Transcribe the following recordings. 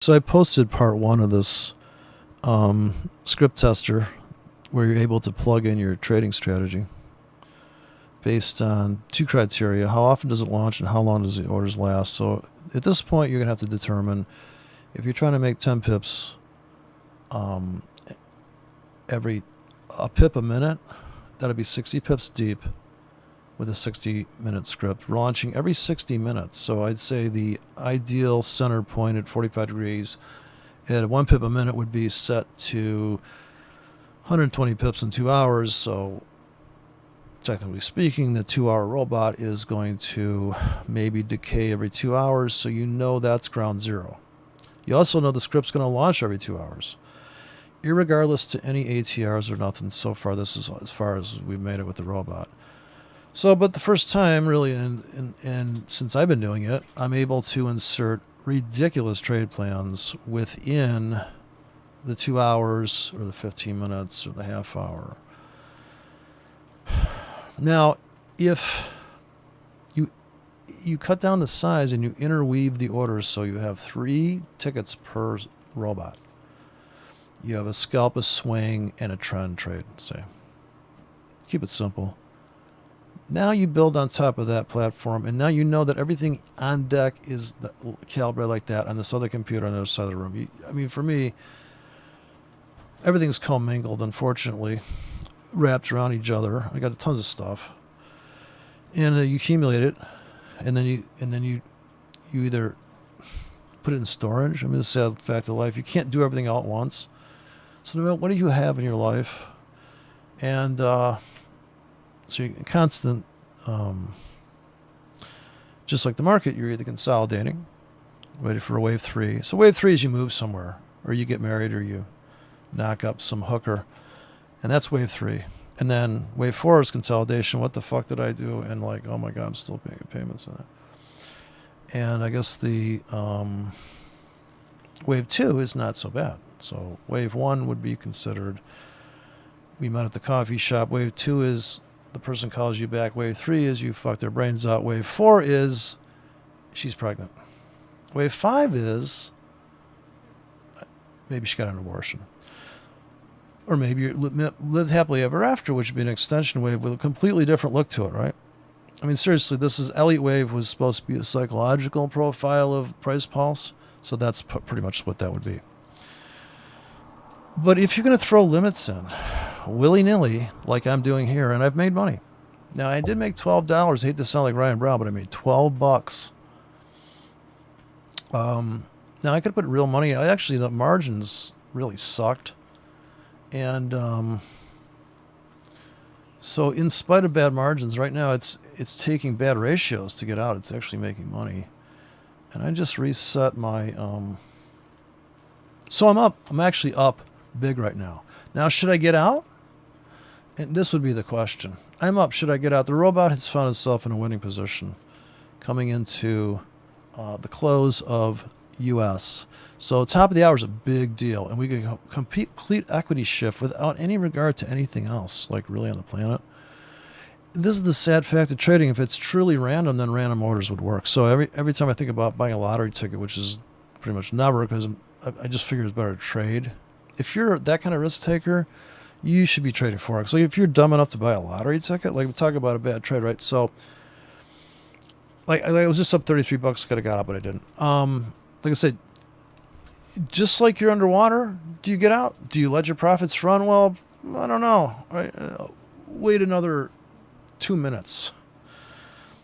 So I posted part one of this script tester where you're able to plug in your trading strategy based on two criteria. How often does it launch and how long does the orders last? So at this point, you're going to have to determine if you're trying to make 10 pips every a pip a minute, that'll be 60 pips deep with a 60-minute script, launching every 60 minutes. So I'd say the ideal center point at 45 degrees at 1 pip a minute would be set to 120 pips in 2 hours. So technically speaking, the 2-hour robot is going to maybe decay every 2 hours, so you know that's ground zero. You also know the script's going to launch every 2 hours. Irregardless to any ATRs or nothing, so far this is as far as we've made it with the robot. So, but the first time, really, and since I've been doing it, I'm able to insert ridiculous trade plans within the 2 hours or the 15 minutes or the half hour. Now, if you cut down the size and you interweave the orders so you have 3 tickets per robot. You have a scalp, a swing, and a trend trade, say. Keep it simple. Now you build on top of that platform, and now you know that everything on deck is calibrated like that on this other computer on the other side of the room. I mean, for me, everything's commingled, unfortunately, wrapped around each other. I got tons of stuff, and you accumulate it, and then you either put it in storage. I mean, it's a sad fact of life. You can't do everything all at once. So no matter what do you have in your life, and so you're constant, just like the market, you're either consolidating, ready for a wave 3. So wave 3 is you move somewhere, or you get married, or you knock up some hooker, and that's wave 3. And then wave 4 is consolidation. What the fuck did I do? And like, oh my God, I'm still making payments on it. And I guess the wave 2 is not so bad. So wave 1 would be considered, we met at the coffee shop. Wave 2 is the person calls you back. Wave 3 is you fuck their brains out. Wave 4 is she's pregnant. Wave 5 is maybe she got an abortion. Or maybe you lived happily ever after, which would be an extension wave with a completely different look to it, right? I mean, seriously, this is Elliott Wave was supposed to be a psychological profile of Price Pulse, so that's pretty much what that would be. But if you're going to throw limits in, willy-nilly, like I'm doing here, and I've made money. Now, I did make $12. I hate to sound like Ryan Brown, but I made $12. Now, I could put real money. The margins really sucked. And so in spite of bad margins, right now it's taking bad ratios to get out. It's actually making money. And I just reset my... So I'm up. I'm actually up big right now. Now, should I get out? And this would be the question. I'm up. Should I get out? The robot has found itself in a winning position coming into the close of U.S. So top of the hour is a big deal. And we can complete equity shift without any regard to anything else, like really on the planet. This is the sad fact of trading. If it's truly random, then random orders would work. So every time I think about buying a lottery ticket, which is pretty much never, because I just figure it's better to trade. If you're that kind of risk taker, you should be trading Forex. So if you're dumb enough to buy a lottery ticket, like we talk about a bad trade, right? So like I was just up $33, could have got out, but I didn't. Like I said, just like you're underwater, do you get out? Do you let your profits run? Well, I don't know. Right? Wait another 2 minutes.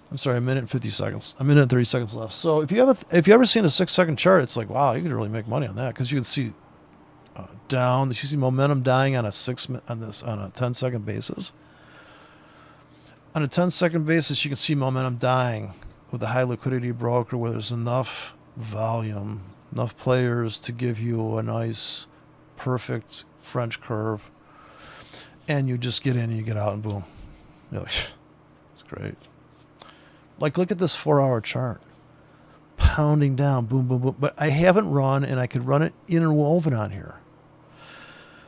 I'm sorry, 1 minute and 50 seconds. 1 minute and 30 seconds left. So if you ever seen a 6-second chart, it's like, wow, you could really make money on that, because you can see down. You see momentum dying on a 10-second basis. On a 10-second basis, you can see momentum dying with a high liquidity broker where there's enough volume, enough players to give you a nice, perfect French curve, and you just get in and you get out and boom. You're like, it's great. Like, look at this 4-hour chart. Pounding down, boom, boom, boom. But I haven't run, and I could run it interwoven on here.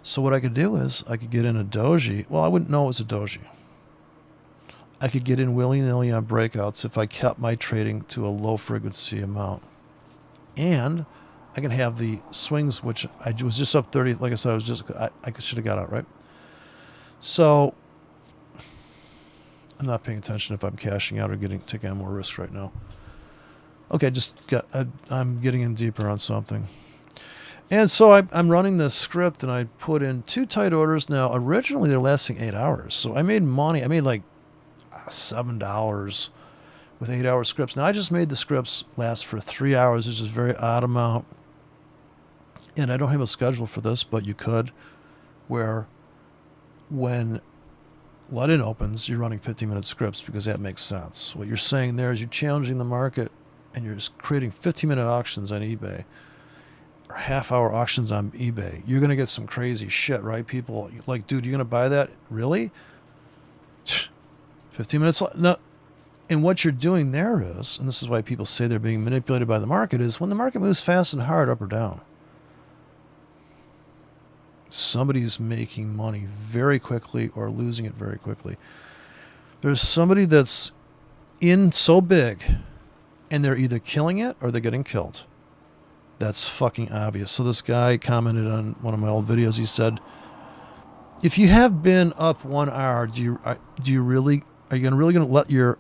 So what I could do is I could get in a doji. Well, I wouldn't know it was a doji. I could get in willy-nilly on breakouts if I kept my trading to a low frequency amount. And I can have the swings, which I was just up 30. Like I said, I should have got out, right? So I'm not paying attention if I'm cashing out or taking on more risk right now. Okay, I'm getting in deeper on something. And so I'm running this script, and I put in 2 tight orders. Now, originally they're lasting 8 hours. So I made money. I made like $7 with 8-hour scripts. Now, I just made the scripts last for 3 hours, which is a very odd amount. And I don't have a schedule for this, but you could, where when let-in opens, you're running 15-minute scripts because that makes sense. What you're saying there is you're challenging the market, and you're creating 15-minute auctions on eBay or half-hour auctions on eBay. You're going to get some crazy shit, right? People like, dude, you going to buy that? Really? 15 minutes? No. And what you're doing there is, and this is why people say they're being manipulated by the market, is when the market moves fast and hard up or down, somebody's making money very quickly or losing it very quickly. There's somebody that's in so big, and they're either killing it or they're getting killed. That's fucking obvious. So this guy commented on one of my old videos. He said, if you have been up 1 hour, are you really going to let your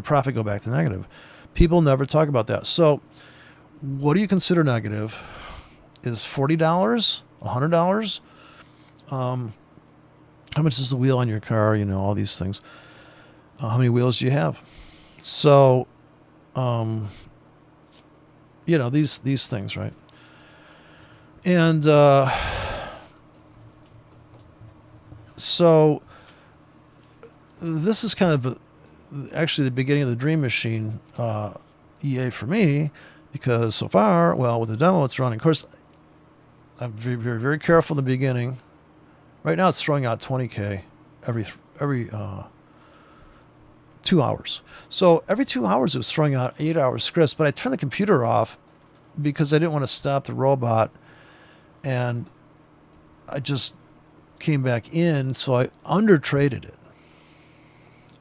profit go back to negative? People never talk about that. So what do you consider negative? Is $40, $100? How much is the wheel on your car? You know, all these things. How many wheels do you have? So, you know, these things, right? And so this is kind of actually the beginning of the dream machine EA for me, because so far, well, with the demo it's running. Of course, I'm very, very, very careful in the beginning. Right now it's throwing out 20K every 2 hours. So every 2 hours it was throwing out 8-hour scripts, but I turned the computer off because I didn't want to stop the robot, and I just came back in, so I under traded it.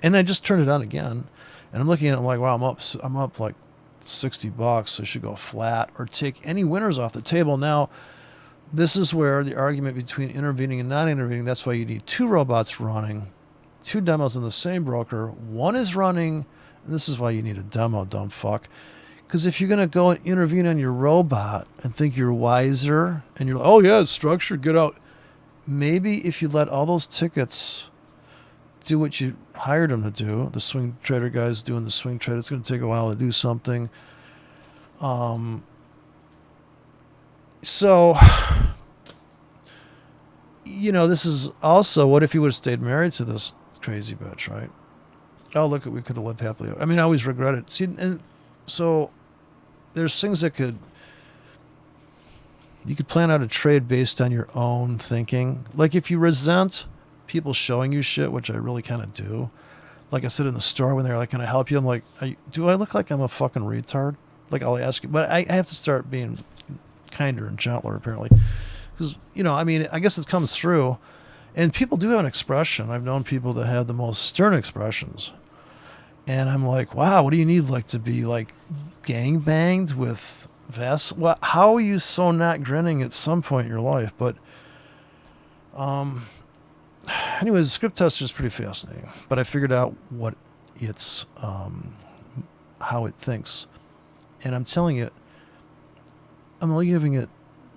And I just turned it on again, and I'm looking at it, I'm like, wow, I'm up like $60. I should go flat or take any winners off the table. Now, this is where the argument between intervening and not intervening, that's why you need 2 robots running, 2 demos in the same broker. One is running, and this is why you need a demo, dumb fuck. Because if you're going to go and intervene on your robot and think you're wiser, and you're like, oh yeah, it's structured, get out. Maybe if you let all those tickets do what you hired them to do, the swing trader guy's doing the swing trade, it's going to take a while to do something. So, you know, this is also, what if you would have stayed married to this crazy bitch, right? Oh, look, we could have lived happily. I mean, I always regret it. See, and so there's things that you could plan out a trade based on your own thinking. Like if you resent people showing you shit, which I really kind of do. Like I said in the store when they're like, can I help you? I'm like, do I look like I'm a fucking retard? Like I'll ask you, but I have to start being kinder and gentler apparently. Because, you know, I mean, I guess it comes through. And people do have an expression. I've known people that have the most stern expressions. And I'm like, wow, what do you need, like, to be, like, gangbanged with vests? Well, how are you so not grinning at some point in your life? But, anyways, the script tester is pretty fascinating. But I figured out what it's, how it thinks. And I'm telling you, I'm only giving it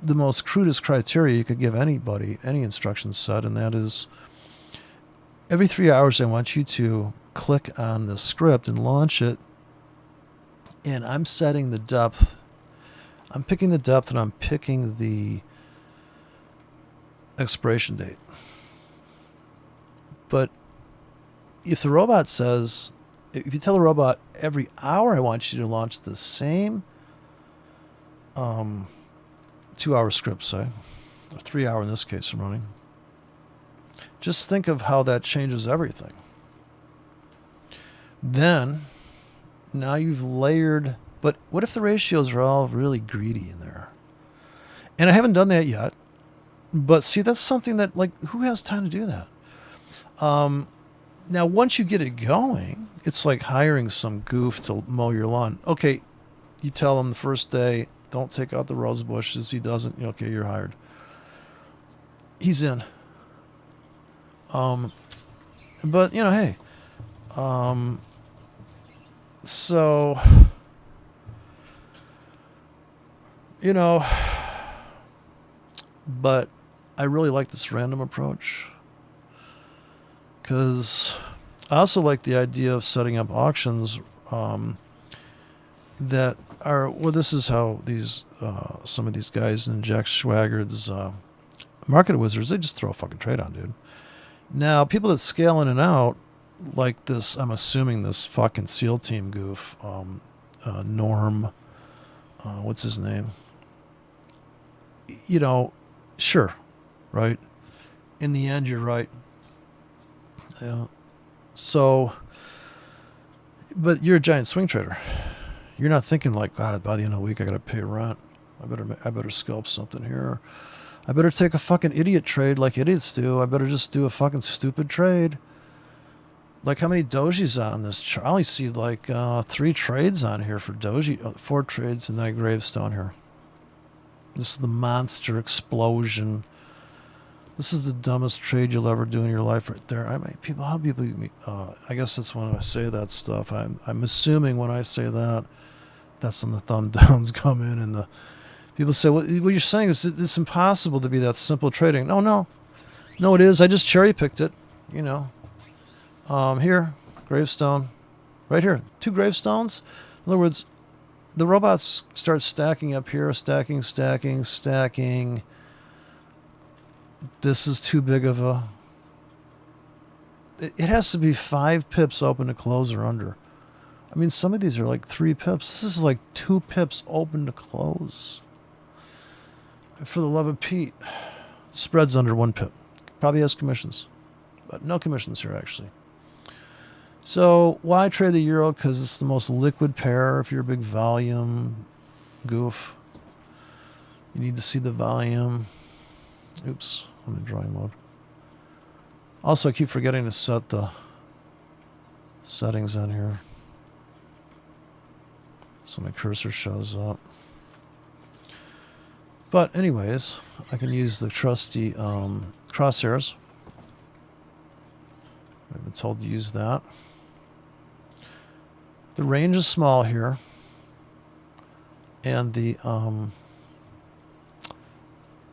the most crudest criteria you could give anybody, any instruction set, and that is every 3 hours I want you to click on the script and launch it, and I'm setting the depth. I'm picking the depth, and I'm picking the expiration date. But if the robot says, if you tell the robot every hour I want you to launch the same 2-hour script, say, or 3 hour in this case I'm running, just think of how that changes everything. Then, now you've layered, but what if the ratios are all really greedy in there? And I haven't done that yet, but see, that's something that, like, who has time to do that? Now, once you get it going, it's like hiring some goof to mow your lawn. Okay, you tell them the first day, Don't take out the rose bushes. He doesn't. Okay, you're hired. He's in. But hey. So. But I really like this random approach. Because I also like the idea of setting up auctions that are, this is how these some of these guys in Jack Schwager's Market Wizards, they just throw a fucking trade on, dude. Now, people that scale in and out, like this, I'm assuming this fucking SEAL team goof, Norm, what's his name? Sure, right? In the end, you're right. Yeah. So, but you're a giant swing trader. You're not thinking like, God, by the end of the week, I got to pay rent. I better scalp something here. I better take a fucking idiot trade like idiots do. I better just do a fucking stupid trade. Like, how many dojis on this chart? I only see like 3 trades on here for doji, 4 trades in that gravestone here. This is the monster explosion. This is the dumbest trade you'll ever do in your life, right there. I guess that's when I say that stuff. I'm assuming when I say that, that's when the thumb downs come in, and the people say, "What you're saying is it's impossible to be that simple trading." No, it is. I just cherry picked it. Here, gravestone, right here, 2 gravestones. In other words, the robots start stacking up here, stacking. This is too big of a... It has to be 5 pips open to close or under. I mean, some of these are like 3 pips. This is like 2 pips open to close. For the love of Pete, spread's under 1 pip. Probably has commissions, but no commissions here actually. So why trade the euro? Because it's the most liquid pair. If you're a big volume goof, you need to see the volume. Oops, I'm in drawing mode. Also, I keep forgetting to set the settings on here, so my cursor shows up. But anyways, I can use the trusty crosshairs. I've been told to use that. The range is small here, and the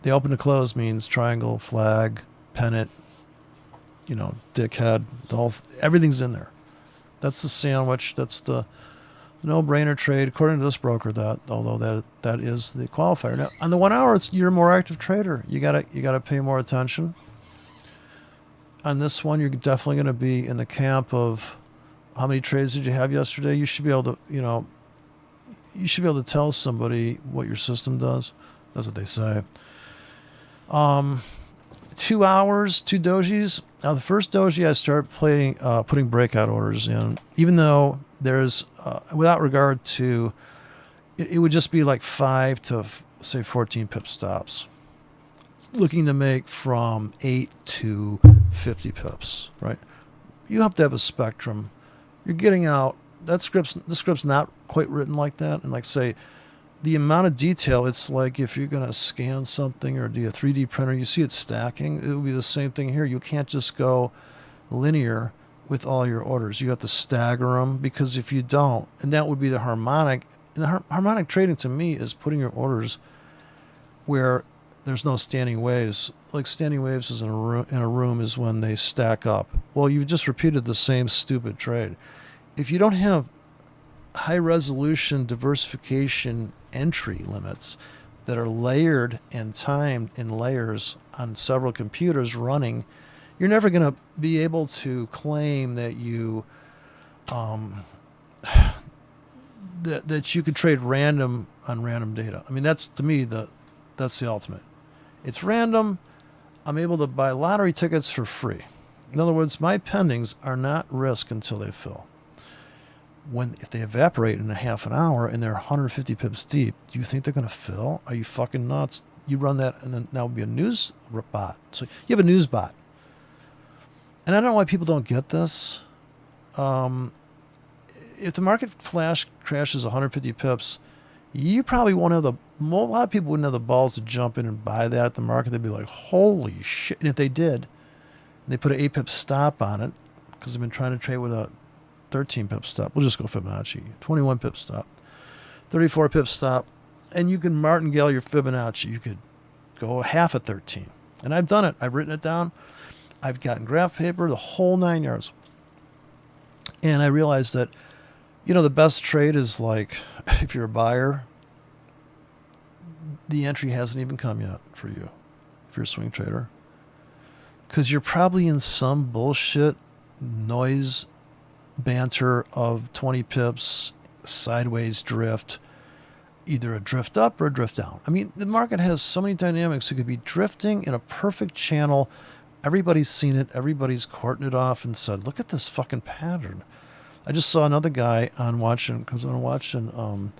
open to close means triangle, flag, pennant, dickhead, everything's in there. That's the sandwich. That's the no-brainer trade, according to this broker. Although that is the qualifier. Now, on the 1 hour, you're a more active trader. You gotta pay more attention. On this one, you're definitely going to be in the camp of how many trades did you have yesterday. You should be able to, tell somebody what your system does. That's what they say. 2 hours, 2 dojis. Now, the first doji I start putting breakout orders in, even though there's, without regard to, it would just be like 5 to, say, 14 pip stops. Looking to make from 8 to 50 pips, right? You have to have a spectrum. You're getting out, the script's not quite written like that. And like, say, the amount of detail, it's like if you're going to scan something or do a 3D printer, you see it stacking. It would be the same thing here. You can't just go linear with all your orders. You have to stagger them, because if you don't, and that would be the harmonic. And the harmonic trading to me is putting your orders where there's no standing waves. Like, standing waves is in a room is when they stack up. Well, you just repeated the same stupid trade. If you don't have high resolution diversification entry limits that are layered and timed in layers on several computers running, you're never going to be able to claim that you that you could trade random on random data. I mean, that's, to me, that's the ultimate. It's random. I'm able to buy lottery tickets for free. In other words, my pendings are not risk until they fill. If they evaporate in a half an hour and they're 150 pips deep, do you think they're going to fill? Are you fucking nuts? You run that, and then that would be a news bot. So you have a news bot. And I don't know why people don't get this. If the market flash crashes 150 pips, You probably won't have a lot of people wouldn't have the balls to jump in and buy that at the market. They'd be like, holy shit. And if they did, they put an 8 pip stop on it because they've been trying to trade with a 13 pip stop. We'll just go Fibonacci. 21 pip stop, 34 pip stop. And you can martingale your Fibonacci. You could go half a 13. And I've done it. I've written it down. I've gotten graph paper, the whole 9 yards. And I realized that, the best trade is like, if you're a buyer, the entry hasn't even come yet for you, if you're a swing trader. Because you're probably in some bullshit noise banter of 20 pips, sideways drift, either a drift up or a drift down. I mean, the market has so many dynamics. It could be drifting in a perfect channel. Everybody's seen it. Everybody's courting it off and said, look at this fucking pattern. I just saw another guy because I'm watching,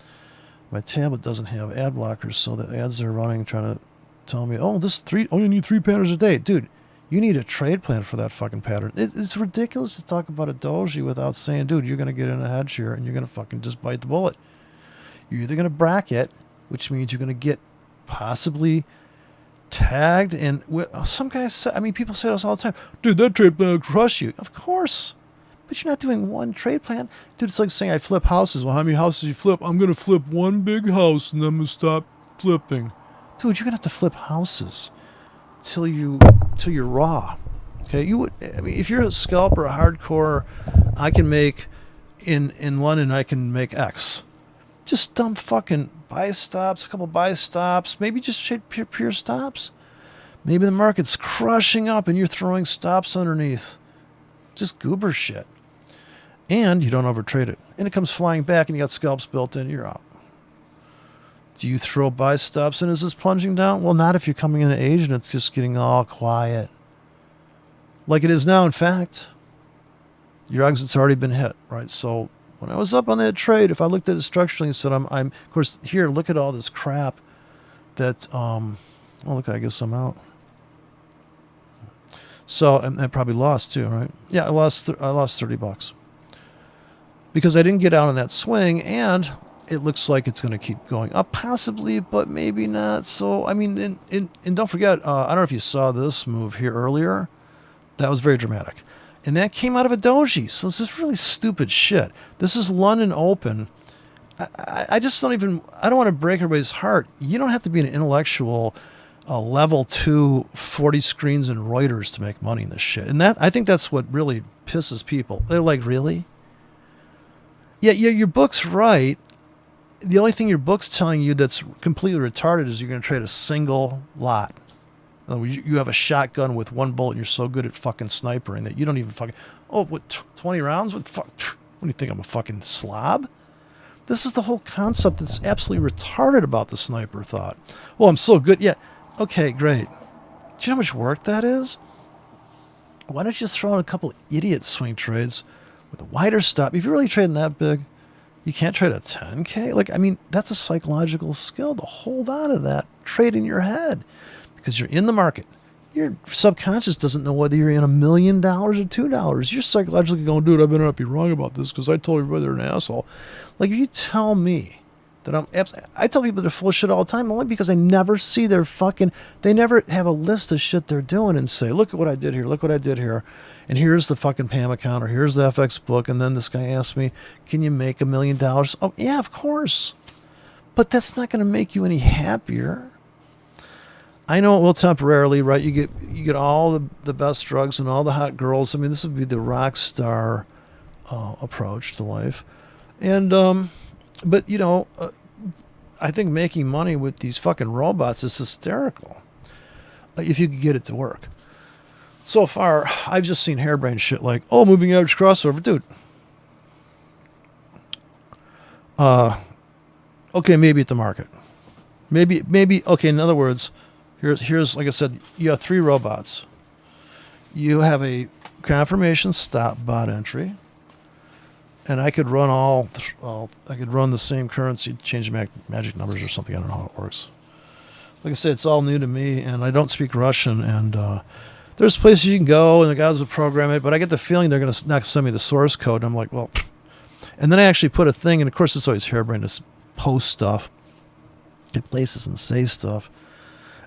my tablet doesn't have ad blockers, so the ads are running trying to tell me, you need 3 patterns a day. Dude, you need a trade plan for that fucking pattern. It's ridiculous to talk about a doji without saying, dude, you're going to get in a hedge here and you're going to fucking just bite the bullet. You're either going to bracket, which means you're going to get possibly tagged. And some guys say, people say this all the time, dude, that trade plan will crush you. Of course. But you're not doing one trade plan. Dude, it's like saying I flip houses. Well, how many houses you flip? I'm going to flip one big house and then I'm going to stop flipping. Dude, you're going to have to flip houses till you're raw. Okay? If you're a scalper, a hardcore, I can make in London, I can make X. Just dump fucking buy stops, a couple buy stops, maybe just trade pure stops. Maybe the market's crushing up and you're throwing stops underneath. Just goober shit. And you don't overtrade it. And it comes flying back and you got scalps built in, you're out. Do you throw buy stops in as it's plunging down? Well, not if you're coming into Asia and it's just getting all quiet. Like it is now, in fact. Your exit's already been hit, right? So when I was up on that trade, if I looked at it structurally and said, I'm of course, here, look at all this crap that, look, I guess I'm out. So I probably lost too, right? Yeah, I lost $30 because I didn't get out on that swing, and it looks like it's going to keep going up, possibly, but maybe not. So and don't forget, I don't know if you saw this move here earlier. That was very dramatic, and that came out of a doji. So this is really stupid shit. This is London Open. I just don't want to break everybody's heart. You don't have to be an intellectual. Level 2 40 screens and Reuters to make money in this shit. And I think that's what really pisses people. They're like, really? Yeah, your book's right. The only thing your book's telling you that's completely retarded is you're going to trade a single lot. In other words, you have a shotgun with one bullet and you're so good at fucking snipering that you don't even fucking, 20 rounds? What do you think, I'm a fucking slob? This is the whole concept that's absolutely retarded about the sniper thought. Well, I'm so good. Yeah. Okay, great. Do you know how much work that is? Why don't you just throw in a couple idiot swing trades with a wider stop? If you're really trading that big, you can't trade a 10K. That's a psychological skill to hold on to that trade in your head because you're in the market. Your subconscious doesn't know whether you're in $1 million or $2. You're psychologically going, dude, I better not be wrong about this because I told everybody they're an asshole. Like, if you tell me that I tell people they're full of shit all the time only because I never see they never have a list of shit they're doing and say, look at what I did here, look what I did here, and here's the fucking PAM account, or here's the FX book, and then this guy asked me, can you make $1 million? Oh, yeah, of course. But that's not going to make you any happier. I know it will temporarily, right? You get all the best drugs and all the hot girls. This would be the rock star approach to life. And, but, I think making money with these fucking robots is hysterical if you could get it to work. So far, I've just seen harebrained shit like, moving average crossover. Dude. Okay, maybe at the market. Maybe, okay, in other words, here's like I said, you have 3 robots. You have a confirmation stop bot entry. And I could run I could run the same currency, change magic numbers or something. I don't know how it works. Like I said, it's all new to me, and I don't speak Russian. And there's places you can go, and the guys will program it. But I get the feeling they're going to not send me the source code. And I'm like, well. And then I actually put a thing, and of course it's always harebrained to post stuff. get places and say stuff.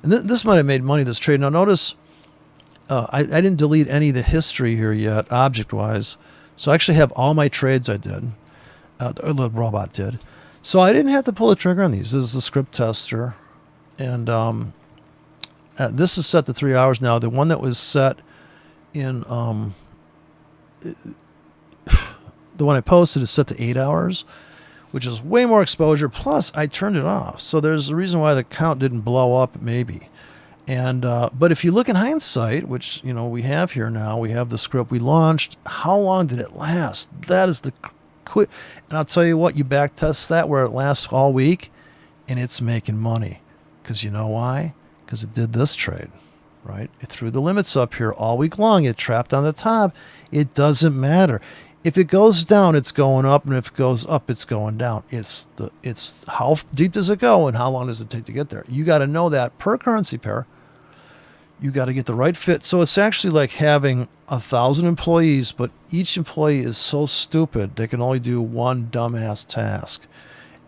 And this might have made money, this trade. Now notice, I didn't delete any of the history here yet, object-wise. So I actually have all my trades I did, the robot did. So I didn't have to pull the trigger on these. This is the script tester. And this is set to 3 hours now. The one that was set in, the one I posted is set to 8 hours, which is way more exposure. Plus, I turned it off. So there's a reason why the count didn't blow up, maybe. And but if you look in hindsight, which we have here now, we have the script we launched. How long did it last? That is the quick. And I'll tell you what, you back test that where it lasts all week, and it's making money. Because you know why? Because it did this trade, right? It threw the limits up here all week long. It trapped on the top. It doesn't matter. If it goes down, it's going up, and if it goes up, it's going down. It's how deep does it go, and how long does it take to get there? You got to know that per currency pair. You got to get the right fit. So it's actually like having 1,000 employees, but each employee is so stupid they can only do one dumbass task.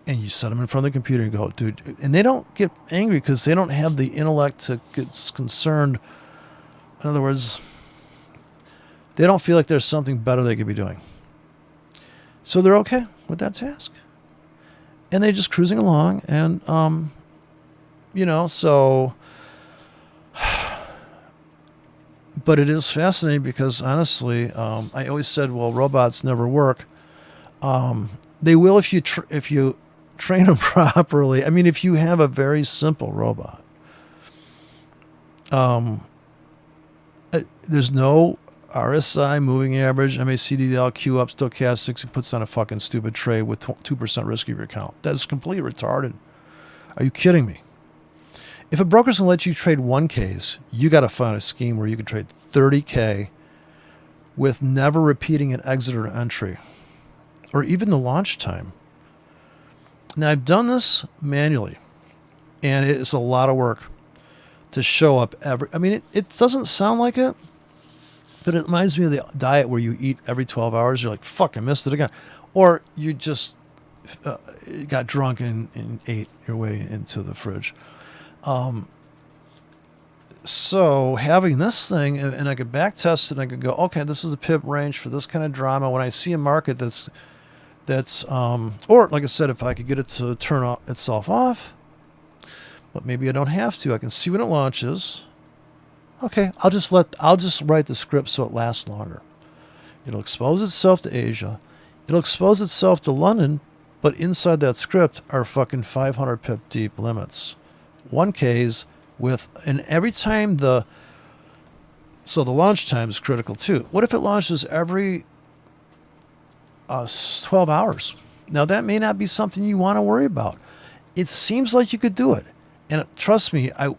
And you set them in front of the computer and go, dude. And they don't get angry because they don't have the intellect to get concerned. In other words, they don't feel like there's something better they could be doing. So they're okay with that task. And they're just cruising along. And, so... But it is fascinating because, honestly, I always said, well, robots never work. They will if you train them properly. I mean, if you have a very simple robot. There's no RSI, moving average, MACD, Q up, stochastics. It puts on a fucking stupid trade with 2% risk of your account. That's completely retarded. Are you kidding me? If a broker's going to let you trade 1Ks, you got to find a scheme where you can trade 30K with never repeating an exit or entry, or even the launch time. Now, I've done this manually, and it's a lot of work to show up it doesn't sound like it, but it reminds me of the diet where you eat every 12 hours. You're like, fuck, I missed it again. Or you just got drunk and ate your way into the fridge. So having this thing, and I could back test it, and I could go, okay, this is the pip range for this kind of drama. When I see a market that's, or like I said, if I could get it to turn itself off, but maybe I don't have to. I can see when it launches. Okay, I'll just write the script so it lasts longer. It'll expose itself to Asia. It'll expose itself to London, but inside that script are fucking 500 pip deep limits. 1Ks and every time so the launch time is critical too. What if it launches every 12 hours? Now that may not be something you want to worry about. It seems like you could do it. And trust me, I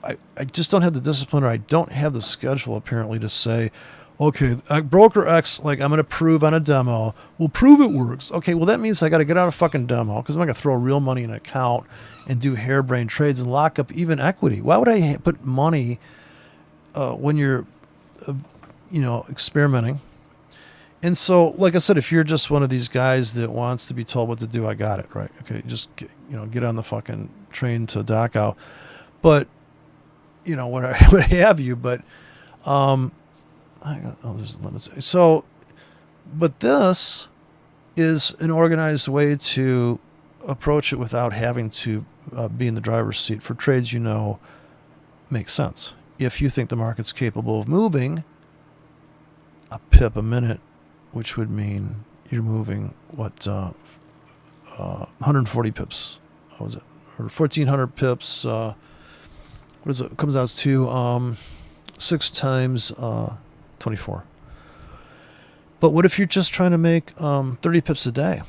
just don't have the discipline, or I don't have the schedule apparently to say, okay, broker X, like I'm going to prove on a demo. We'll prove it works. Okay, well that means I got to get out a fucking demo because I'm not going to throw real money in an account and do harebrained trades and lock up even equity. Why would I put money when you're, experimenting? And so, like I said, if you're just one of these guys that wants to be told what to do, I got it, right? Okay, just get on the fucking train to Dachau. But, what have you? But, there's limits. So, but this is an organized way to approach it without having to be in the driver's seat for trades make sense. If you think the market's capable of moving a pip a minute, which would mean you're moving 140 pips. What was it? Or 1,400 pips. What is it? It comes out to 6 times 24. But what if you're just trying to make 30 pips a day?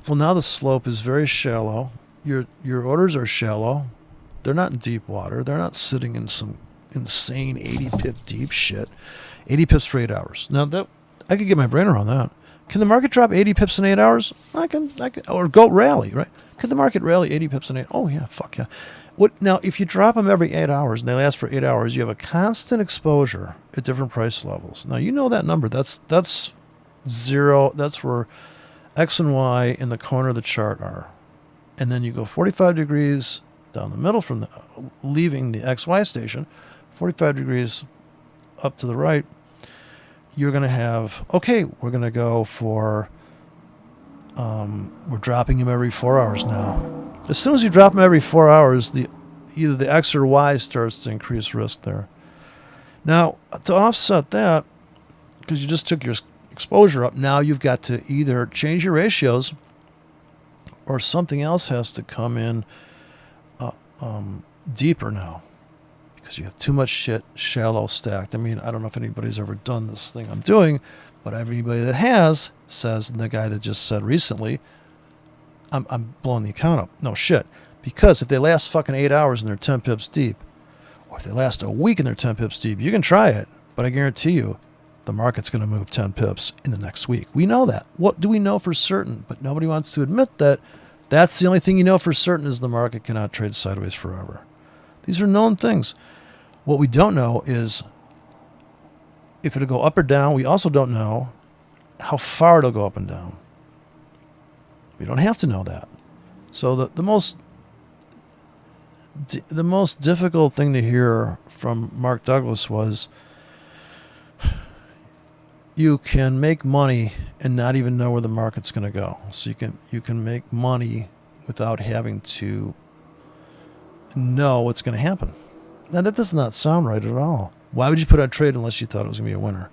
Well, now the slope is very shallow. Your orders are shallow. They're not in deep water. They're not sitting in some insane 80 pip deep shit. 80 pips for 8 hours. Now that I could get my brain around that. Can the market drop 80 pips in 8 hours? I can, or go rally, right? Could the market rally 80 pips in 8? Oh yeah, fuck yeah. Now, if you drop them every 8 hours and they last for 8 hours, you have a constant exposure at different price levels. Now, you know that number. That's zero. That's where X and Y in the corner of the chart are. And then you go 45 degrees down the middle from leaving the XY station, 45 degrees up to the right, you're going to have, okay, we're going to go for, we're dropping him every 4 hours now. As soon as you drop him every 4 hours, either the X or Y starts to increase risk there. Now, to offset that, because you just took your exposure up, now you've got to either change your ratios or something else has to come in deeper now, because you have too much shit shallow stacked. I mean, I don't know if anybody's ever done this thing I'm doing, but everybody that has says, and the guy that just said recently, I'm blowing the account up. No shit. Because if they last fucking 8 hours and they're 10 pips deep, or if they last a week and they're 10 pips deep, you can try it, but I guarantee you the market's going to move 10 pips in the next week. We know that. What do we know for certain? But nobody wants to admit that. That's the only thing you know for certain, is the market cannot trade sideways forever. These are known things. What we don't know is if it'll go up or down. We also don't know how far it'll go up and down. We don't have to know that. So the most difficult thing to hear from Mark Douglas was, you can make money and not even know where the market's going to go. So you can make money without having to know what's going to happen. Now, that does not sound right at all. Why would you put on trade unless you thought it was going to be a winner?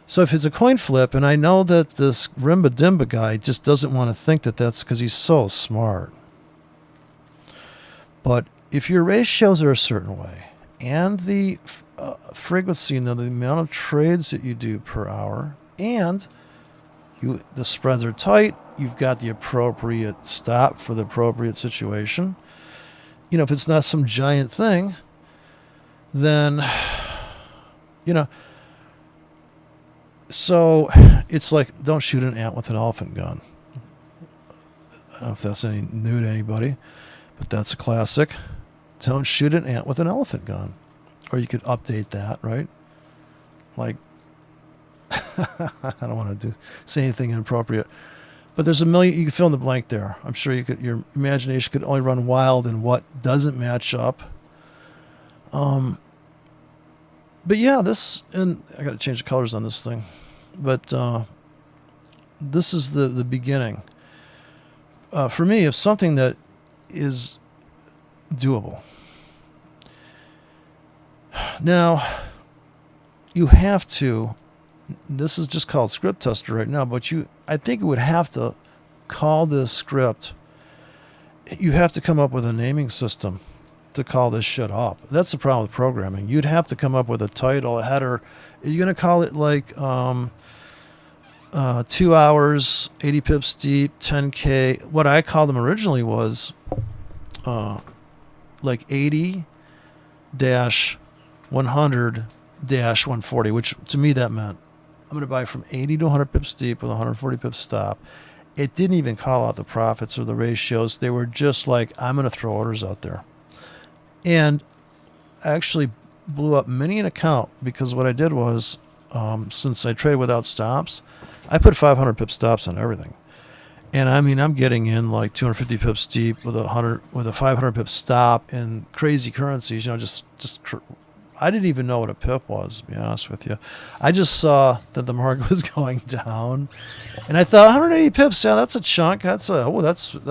So if it's a coin flip, and I know that this Rimba Dimba guy just doesn't want to think that that's because he's so smart. But if your ratios are a certain way, and the frequency, the amount of trades that you do per hour, and the spreads are tight, you've got the appropriate stop for the appropriate situation. If it's not some giant thing, then, so it's like, don't shoot an ant with an elephant gun. I don't know if that's any new to anybody, but that's a classic. Don't shoot an ant with an elephant gun. Or you could update that, right? Like, I don't want to say anything inappropriate, but there's a million, you can fill in the blank there. I'm sure your imagination could only run wild in what doesn't match up. But yeah, and I got to change the colors on this thing, but this is the beginning. For me, of something that is doable. Now, you have to, this is just called script tester right now, but I think it would have to call this script, you have to come up with a naming system to call this shit up. That's the problem with programming. You'd have to come up with a title, a header. Are you going to call it like 2 hours, 80 pips deep, 10K? What I called them originally was like 80-100-140, which to me that meant I'm going to buy from 80 to 100 pips deep with 140 pips stop. It didn't even call out the profits or the ratios. They were just like, I'm going to throw orders out there. And I actually blew up many an account because what I did was, since I trade without stops, I put 500 pip stops on everything. And I mean, I'm getting in like 250 pips deep with a 500 pip stop in crazy currencies. I didn't even know what a pip was, to be honest with you. I just saw that the market was going down, and I thought 180 pips. Yeah, that's a chunk. That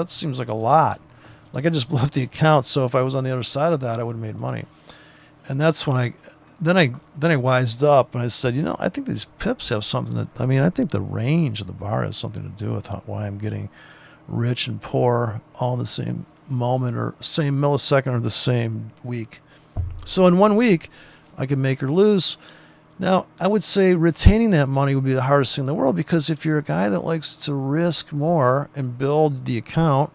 seems like a lot. Like I just blew up the account. So if I was on the other side of that, I would have made money. And that's when I wised up and I said, I think these pips have something I think the range of the bar has something to do with why I'm getting rich and poor all in the same moment or same millisecond or the same week. So in 1 week, I could make or lose. Now, I would say retaining that money would be the hardest thing in the world, because if you're a guy that likes to risk more and build the account,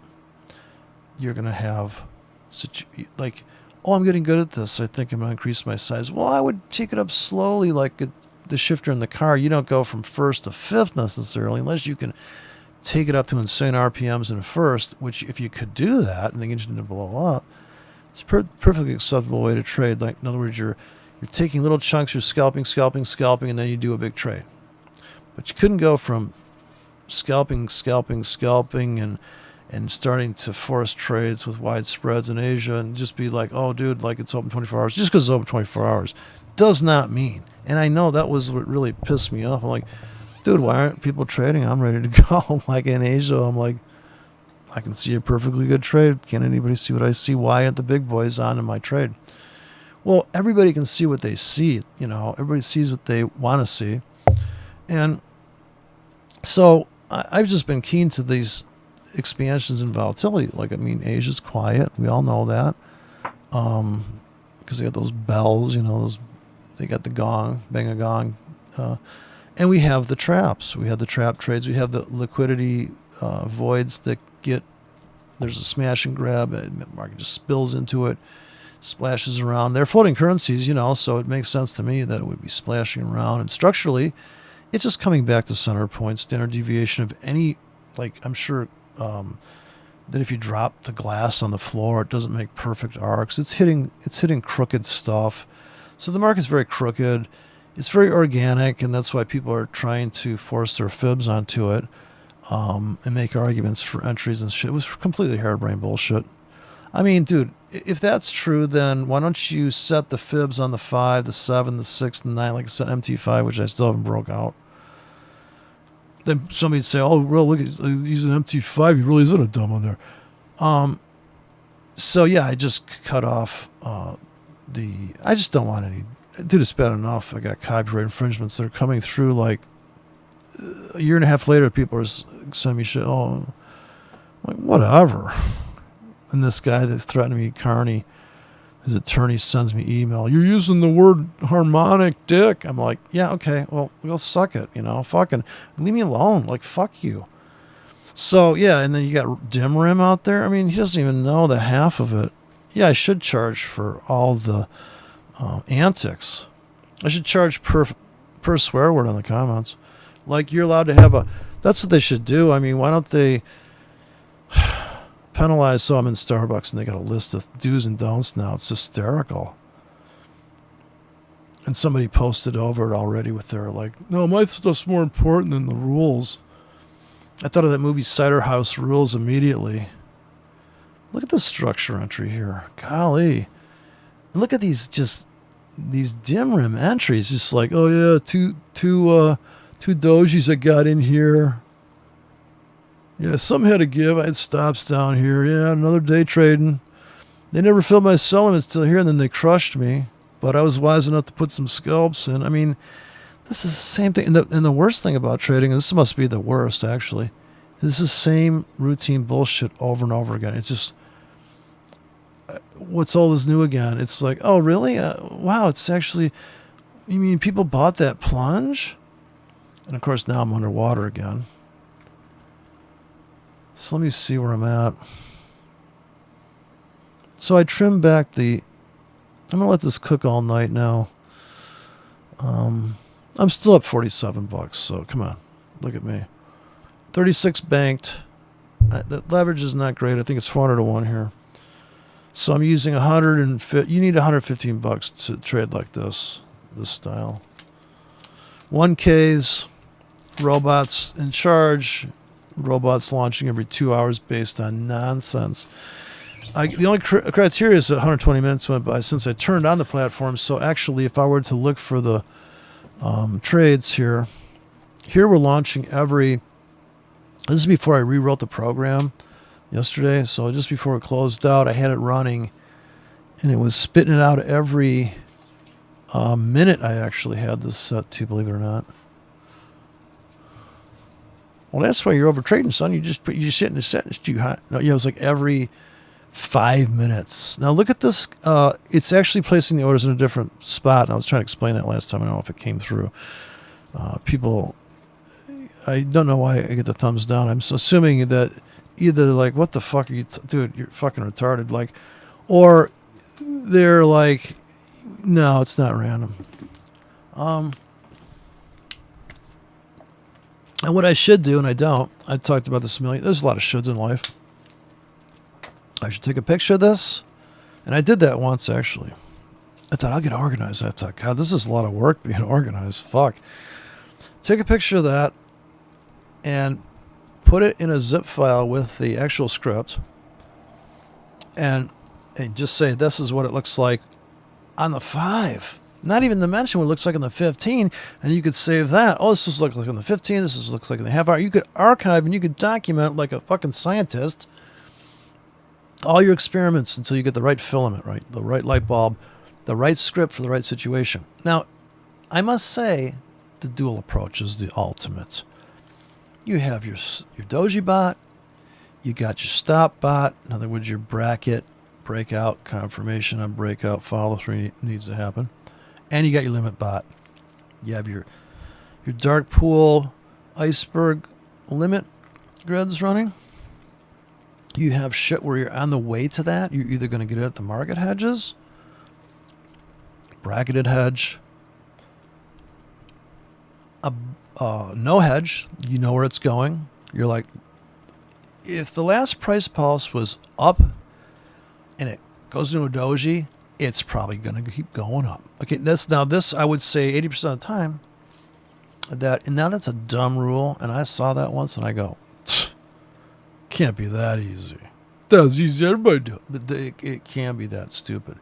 you're going to have I'm getting good at this, I think I'm going to increase my size. Well, I would take it up slowly like the shifter in the car. You don't go from first to fifth necessarily unless you can take it up to insane RPMs in first, which if you could do that and the engine didn't blow up, it's a perfectly acceptable way to trade. Like, in other words, you're taking little chunks, you're scalping, and then you do a big trade. But you couldn't go from scalping, and and starting to force trades with wide spreads in Asia and just be like, oh, dude, like it's open 24 hours. Just because it's open 24 hours does not mean. And I know that was what really pissed me off. I'm like, dude, why aren't people trading? I'm ready to go. Like in Asia, I'm like, I can see a perfectly good trade. Can't anybody see what I see? Why aren't the big boys on in my trade? Well, everybody can see what they see. You know, everybody sees what they want to see. And so I've just been keen to these expansions in volatility. Like, I mean, Asia's quiet. We all know that. Because they got those bells, you know, they got the gong, bang a gong. And we have the traps. We have the trap trades. We have the liquidity voids that there's a smash and grab. The market just spills into it, splashes around. They're floating currencies, you know, so it makes sense to me that it would be splashing around. And structurally, it's just coming back to center point, standard deviation of any, like, I'm sure that if you drop the glass on the floor, it doesn't make perfect arcs. It's hitting crooked stuff. So the market's very crooked. It's very organic, and that's why people are trying to force their fibs onto it and make arguments for entries and shit. It was completely harebrained bullshit. I mean, dude, if that's true, then why don't you set the fibs on the 5, the 7, the 6, the 9, like I said, MT5, which I still haven't broke out. Then somebody'd say, oh, well, look, he's using MT5. He really isn't a dumb on there. So, yeah, I just cut off I just don't want any. Dude, it's bad enough. I got copyright infringements that are coming through like a year and a half later. People are sending me shit. Oh, I'm like, whatever. And this guy that threatened me, Carney, his attorney sends me email. You're using the word harmonic, dick. I'm like, yeah, okay. Well, go suck it. You know, fucking leave me alone. Like, fuck you. So, yeah, and then you got Dim Rim out there. I mean, he doesn't even know the half of it. Yeah, I should charge for all the antics. I should charge per swear word on the comments. Like, you're allowed to have that's what they should do. I mean, why don't they penalize? So I'm in Starbucks and they got a list of do's and don'ts now. It's hysterical. And somebody posted over it already with their like, no, my stuff's more important than the rules. I thought of that movie Cider House Rules immediately. Look at the structure entry here. Golly. And look at these dim rim entries. Just like, oh yeah, two dojis I got in here. Yeah, some had to give. I had stops down here. Yeah, another day trading. They never filled my sell limits till here, and then they crushed me. But I was wise enough to put some scalps in. I mean, this is the same thing. And the worst thing about trading, and this must be the worst actually, this is the same routine bullshit over and over again. It's just, what's all this new again? It's like, oh, really? Wow, it's actually, you mean people bought that plunge? And of course, now I'm underwater again. So let me see where I'm at. So I trimmed back I'm going to let this cook all night now. I'm still up $47, so come on. Look at me. 36 banked. The leverage is not great. I think it's 400 to 1 here. So I'm using 150. You need $115 to trade like this style. 1Ks, robots in charge, robots launching every 2 hours based on nonsense. The only criteria is that 120 minutes went by since I turned on the platform. So actually, if I were to look for the trades here we're launching every. This is before I rewrote the program yesterday. So just before it closed out, I had it running, and it was spitting it out every minute. I actually had this set to, believe it or not. Well, that's why you're over trading, son. You just sit in the set. It's too hot. No, yeah, it was like every 5 minutes. Now look at this. It's actually placing the orders in a different spot. And I was trying to explain that last time. I don't know if it came through. People, I don't know why I get the thumbs down. I'm assuming that either like, what the fuck are you, dude? You're fucking retarded. Like, or they're like, no, it's not random. And what I should do, and I don't, I talked about this a million. There's a lot of shoulds in life. I should take a picture of this. And I did that once, actually. I thought, I'll get organized. I thought, God, this is a lot of work being organized. Fuck. Take a picture of that and put it in a zip file with the actual script, and just say this is what it looks like on the 5. Not even to mention what it looks like on the 15, and you could save that. Oh, this is looks like on the 15. This is looks like in the half hour. You could archive and you could document like a fucking scientist all your experiments until you get the right filament, right, the right light bulb, the right script for the right situation. Now, I must say, the dual approach is the ultimate. You have your Doji bot, you got your stop bot. In other words, your bracket, breakout, confirmation on breakout, follow through needs to happen. And you got your limit bot. You have your dark pool iceberg limit grids running. You have shit where you're on the way to that. You're either going to get it at the market hedges, bracketed hedge, no hedge. You know where it's going. You're like, if the last price pulse was up and it goes into a doji, it's probably going to keep going up. Okay, this I would say 80% of the time and now that's a dumb rule, and I saw that once and I go, can't be that easy. That's easy, everybody do it. But it can be that stupid.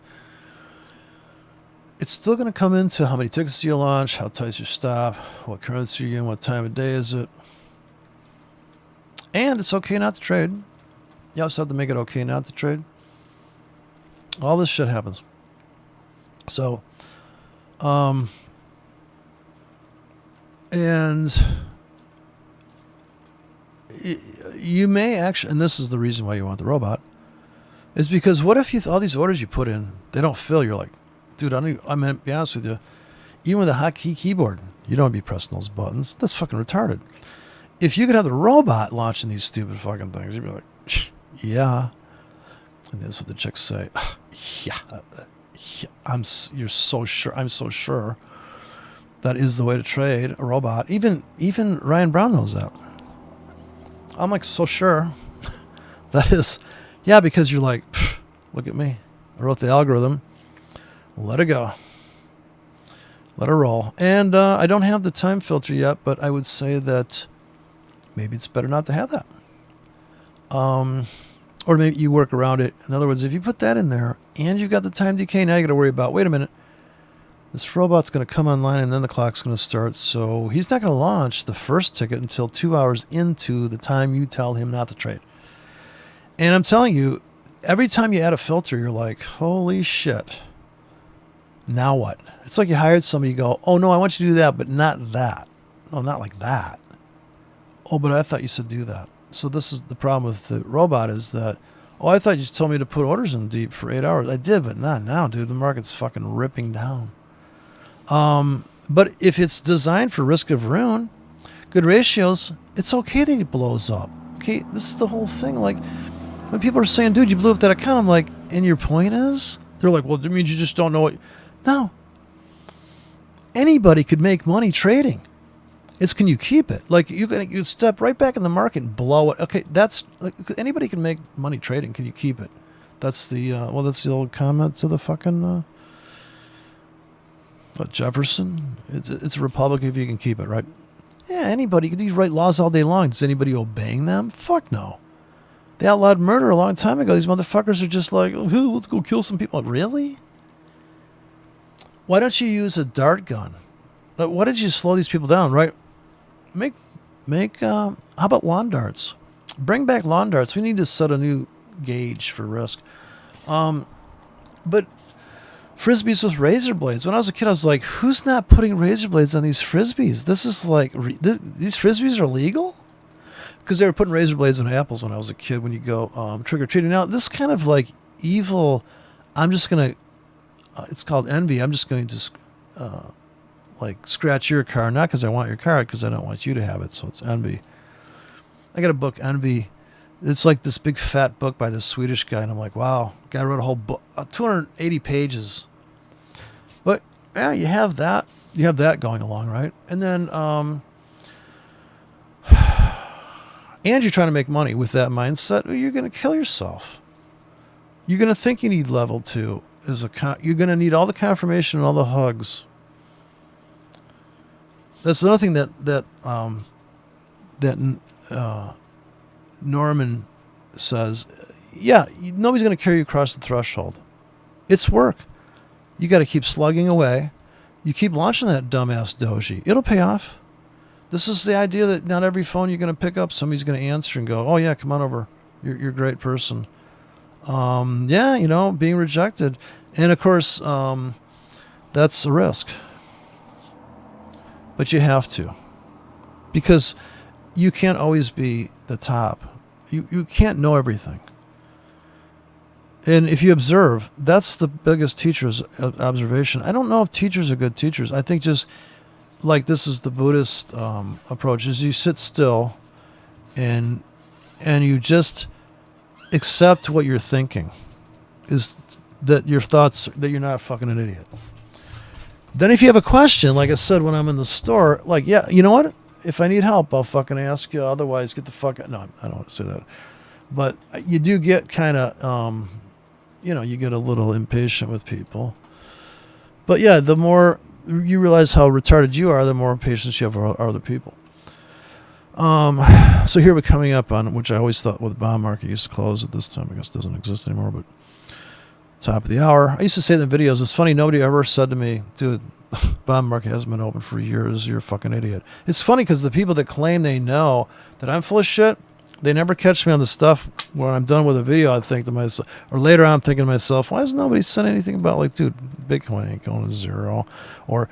It's still going to come into how many tickets you launch, how tight's your stop, what currency you're in, what time of day is it. And it's okay not to trade. You also have to make it okay not to trade. All this shit happens. So, and you may actually, and this is the reason why you want the robot, is because what if all these orders you put in, they don't fill? You're like, dude, I'm going to be honest with you. Even with a hotkey keyboard, you don't want to be pressing those buttons. That's fucking retarded. If you could have the robot launching these stupid fucking things, you'd be like, yeah. And that's what the chicks say. Yeah. You're so sure. I'm so sure that is the way to trade a robot. Even Ryan Brown knows that. I'm like, so sure. That is, yeah, because you're like, look at me. I wrote the algorithm. Let it go. Let it roll. And I don't have the time filter yet, but I would say that maybe it's better not to have that. Or maybe you work around it. In other words, if you put that in there and you've got the time decay, now you got to worry about, wait a minute, this robot's going to come online and then the clock's going to start. So he's not going to launch the first ticket until 2 hours into the time you tell him not to trade. And I'm telling you, every time you add a filter, you're like, holy shit. Now what? It's like you hired somebody, you go, oh no, I want you to do that, but not that. No, not like that. Oh, but I thought you said do that. So this is the problem with the robot is that, oh, I thought you told me to put orders in deep for 8 hours. I did, but not now, dude. The market's fucking ripping down. But if it's designed for risk of ruin, good ratios, it's okay that it blows up. Okay, this is the whole thing. Like, when people are saying, dude, you blew up that account, I'm like, and your point is? They're like, well, it means you just don't know what... No. Anybody could make money trading. It's can you keep it? Like you step right back in the market and blow it. Okay, that's like, anybody can make money trading. Can you keep it? That's the that's the old comment to the fucking Jefferson. It's a republic if you can keep it, right? Yeah, anybody. You write laws all day long. Is anybody obeying them? Fuck no. They outlawed murder a long time ago. These motherfuckers are just like, oh, let's go kill some people. Really? Why don't you use a dart gun? Why did you slow these people down, right? How about lawn darts? Bring back lawn darts. We need to set a new gauge for risk. But frisbees with razor blades. When I was a kid, I was like, who's not putting razor blades on these frisbees? This is like, these frisbees are legal? Because they were putting razor blades on apples when I was a kid when you go trick-or-treating. Now, this kind of like evil, I'm just going to, it's called envy. I'm just going to like scratch your car, not because I want your car, because I don't want you to have it. So it's envy. I got a book, Envy. It's like this big fat book by this Swedish guy, and I'm like, wow, guy wrote a whole book, 280 pages. But yeah, you have that going along, right? And then, and you're trying to make money with that mindset. You're going to kill yourself. You're going to think you need level 2. You're going to need all the confirmation and all the hugs. That's another thing that Norman says, yeah, nobody's going to carry you across the threshold. It's work. You got to keep slugging away. You keep launching that dumbass doji. It'll pay off. This is the idea that not every phone you're going to pick up, somebody's going to answer and go, oh, yeah, come on over. You're a great person. Yeah, being rejected. And, of course, that's a risk. But you have to. Because you can't always be the top. You can't know everything. And if you observe, that's the biggest teacher's observation. I don't know if teachers are good teachers. I think just like this is the Buddhist approach, is you sit still and you just accept what you're thinking, is that your thoughts, that you're not fucking an idiot. Then if you have a question, like I said, when I'm in the store, like, yeah, you know what? If I need help, I'll fucking ask you. Otherwise, get the fuck out. No, I don't want to say that. But you do get kind of, you get a little impatient with people. But yeah, the more you realize how retarded you are, the more patience you have for other people. So here we're coming up on, which I always thought, well, the bond market used to close at this time. I guess it doesn't exist anymore, but top of the hour. I used to say in the videos, it's funny, nobody ever said to me, dude, bond market hasn't been open for years, you're a fucking idiot. It's funny because the people that claim they know that I'm full of shit, they never catch me on the stuff when I'm done with a video. I think to myself, or later on I'm thinking to myself, why has nobody said anything about, like, dude, Bitcoin ain't going to zero, or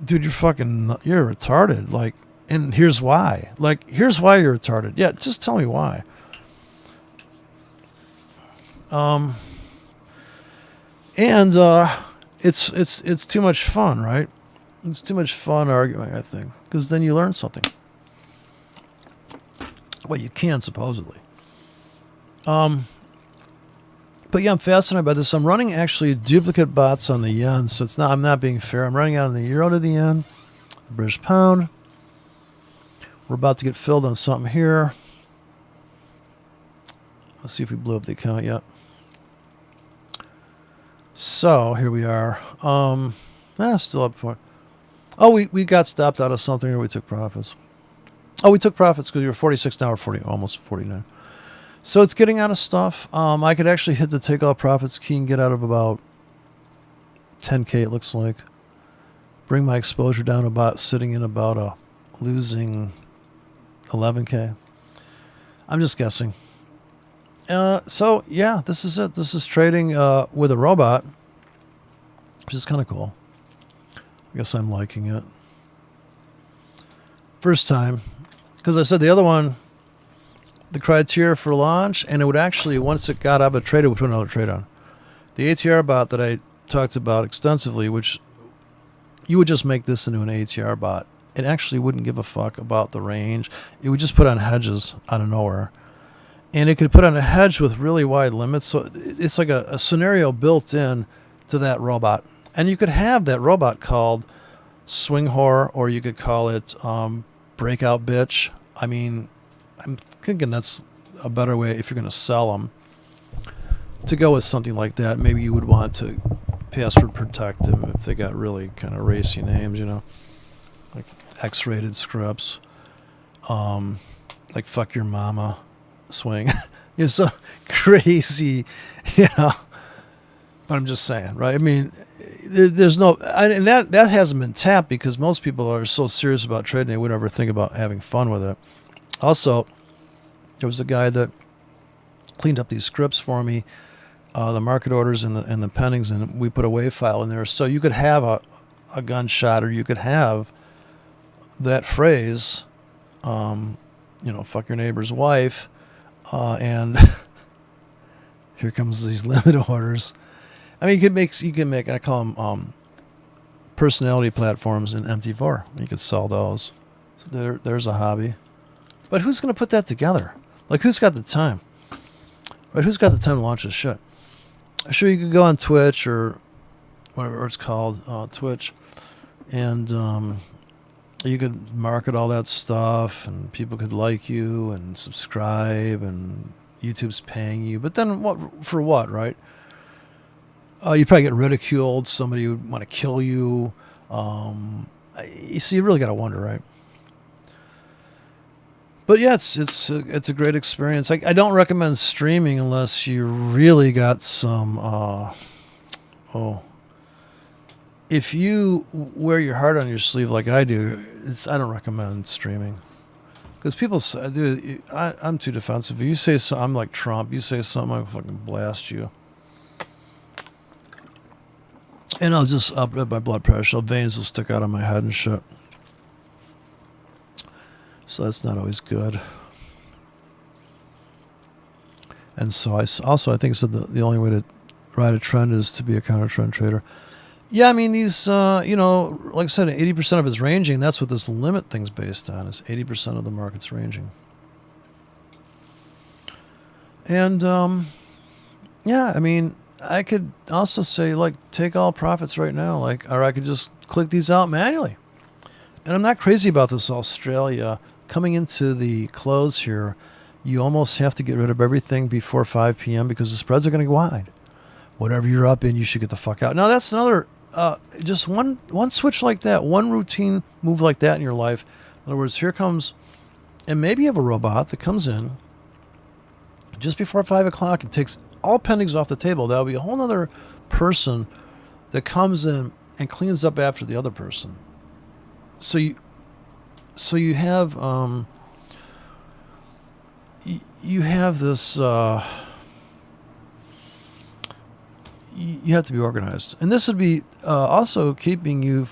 dude, you're retarded, like, and here's why. Like, here's why you're retarded. Yeah, just tell me why. And it's too much fun, right? It's too much fun arguing, I think, because then you learn something. Well, you can, supposedly. But yeah, I'm fascinated by this. I'm running actually duplicate bots on the yen, so I'm not being fair. I'm running out on the euro to the yen, the British pound. We're about to get filled on something here. Let's see if we blew up the account yet. So here we are. Still up for. Oh, we got stopped out of something, or we took profits. Oh, we took profits because we were 46 now, or 40, almost 49. So it's getting out of stuff. I could actually hit the take all profits key and get out of about 10K. It looks like. Bring my exposure down about sitting in about a losing 11K. I'm just guessing. So yeah, this is it. This is trading with a robot, which is kind of cool. I guess I'm liking it. First time, because I said the other one, the criteria for launch, and it would actually, once it got out of a trade, it would put another trade on. The ATR bot that I talked about extensively, which you would just make this into an ATR bot. It actually wouldn't give a fuck about the range. It would just put on hedges out of nowhere. And it could put on a hedge with really wide limits. So it's like a scenario built in to that robot. And you could have that robot called Swing Whore, or you could call it Breakout Bitch. I mean, I'm thinking that's a better way if you're going to sell them. To go with something like that, maybe you would want to password protect them if they got really kind of racy names, like X-rated scripts, like Fuck Your Mama Swing. It's so crazy, But I'm just saying, right? I mean, there's no, and that hasn't been tapped because most people are so serious about trading they would never think about having fun with it. Also, there was a guy that cleaned up these scripts for me, the market orders and the pendings, and we put a WAV file in there, so you could have a gunshot, or you could have that phrase, fuck your neighbor's wife. And here comes these limit orders. I mean, you can make, I call them personality platforms in MT4. You could sell those. So there's a hobby. But who's going to put that together? Like, who's got the time? Right? Who's got the time to launch this shit? Sure, you could go on Twitch or whatever it's called, Twitch, and you could market all that stuff, and people could like you and subscribe, and YouTube's paying you. But then what? For what, right? You'd probably get ridiculed. Somebody would want to kill you. You see, you really got to wonder, right? But yeah, it's a great experience. I don't recommend streaming unless you really got some. If you wear your heart on your sleeve like I do, I don't recommend streaming because people say, dude, I'm too defensive. If you say so, I'm like Trump. You say something, I'll fucking blast you, and I'll just up my blood pressure. Veins will stick out of my head and shit. So that's not always good. And so I think so the only way to ride a trend is to be a counter trend trader. Yeah, I mean these, like I said, 80% of it's ranging. That's what this limit thing's based on. Is 80% of the market's ranging. And yeah, I mean I could also say like take all profits right now, like, or I could just click these out manually. And I'm not crazy about this Australia coming into the close here. You almost have to get rid of everything before 5 p.m. because the spreads are going to go wide. Whatever you're up in, you should get the fuck out. Now, that's another, just one switch like that, one routine move like that in your life. In other words, here comes, and maybe you have a robot that comes in just before 5 o'clock and takes all pendings off the table. That'll be a whole other person that comes in and cleans up after the other person. So you have you have this. You have to be organized, and this would be also keeping you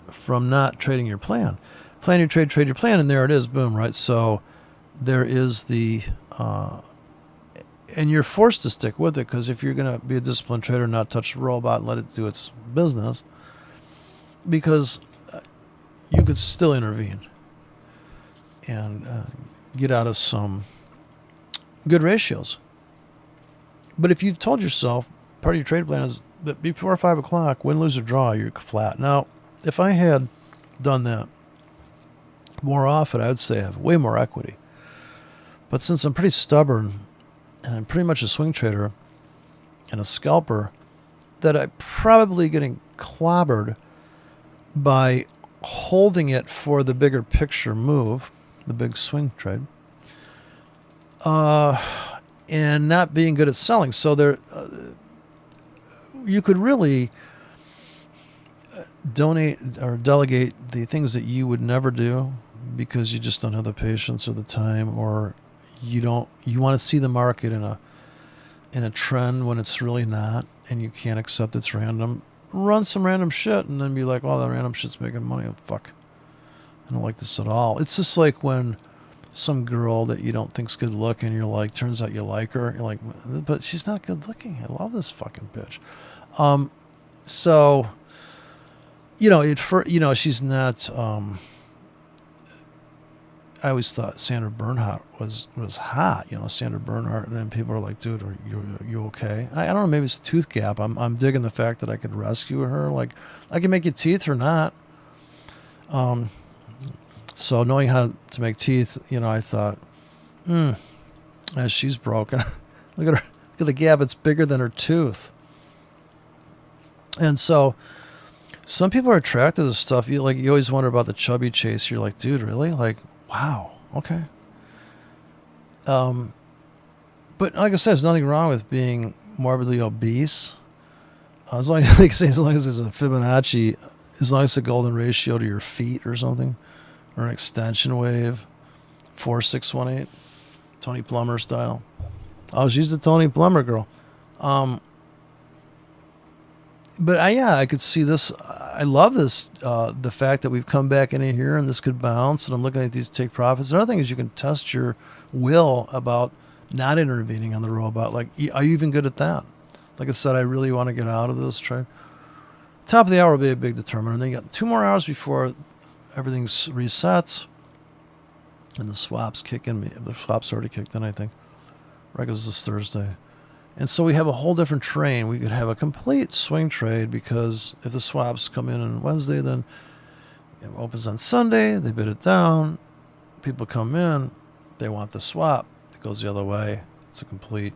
from not trading your plan. Plan your trade, trade your plan, and there it is. Boom, right? So there is the. And you're forced to stick with it because if you're going to be a disciplined trader, not touch the robot and let it do its business, because you could still intervene and get out of some good ratios. But if you've told yourself part of your trade plan is that before 5 o'clock, win, lose, or draw, you're flat. Now, if I had done that more often, I would say I have way more equity. But since I'm pretty stubborn and I'm pretty much a swing trader and a scalper, that I'm probably getting clobbered by holding it for the bigger picture move, the big swing trade, and not being good at selling. So there, you could really donate or delegate the things that you would never do because you just don't have the patience or the time, or you want to see the market in a trend when it's really not, and you can't accept it's random. Run some random shit and then be like, oh, that random shit's making money. Oh, fuck. I don't like this at all. It's just like when some girl that you don't think's good looking, you're like, turns out you like her. You're like, but she's not good looking. I love this fucking bitch. So, she's not, I always thought Sandra Bernhardt was hot, Sandra Bernhardt, and then people are like, dude, are you okay? I don't know, maybe it's a tooth gap. I'm digging the fact that I could rescue her. Like, I can make you teeth or not. So knowing how to make teeth, I thought, she's broken. Look at her, look at the gap. It's bigger than her tooth. And so some people are attracted to stuff. You always wonder about the chubby chase. You're like, dude, really? Like, wow. Okay. But like I said, there's nothing wrong with being morbidly obese. As long as, as long as there's a Fibonacci, as long as it's a golden ratio to your feet or something, or an extension wave, 4618, Tony Plummer style. Oh, she's the Tony Plummer girl. But I could see this. I love this, the fact that we've come back into here and this could bounce, and I'm looking at these take profits. Another thing is you can test your will about not intervening on the robot. Like, are you even good at that? Like I said, I really want to get out of this trade. Top of the hour will be a big determinant. And then you got 2 more hours before everything resets, and the swaps kick in. The swaps already kicked in, I think. Right, because this Thursday. And so we have a whole different train. We could have a complete swing trade because if the swaps come in on Wednesday, then it opens on Sunday. They bid it down. People come in. They want the swap. It goes the other way. It's a complete,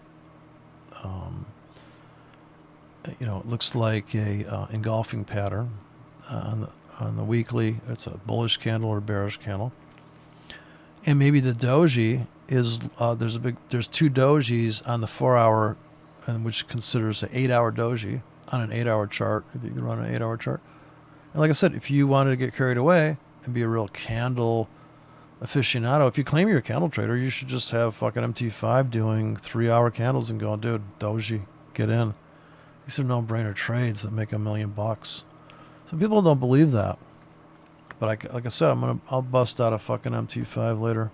it looks like a engulfing pattern on the weekly. It's a bullish candle or bearish candle. And maybe the doji is there's two dojis on the 4-hour, and which considers an 8-hour doji on an 8-hour chart. If you can run an 8-hour chart, and like I said, if you wanted to get carried away and be a real candle aficionado, if you claim you're a candle trader, you should just have fucking MT5 doing 3-hour candles and going, dude, doji, get in. These are no-brainer trades that make $1 million. Some people don't believe that. But like I said, I'll bust out a fucking MT5 later,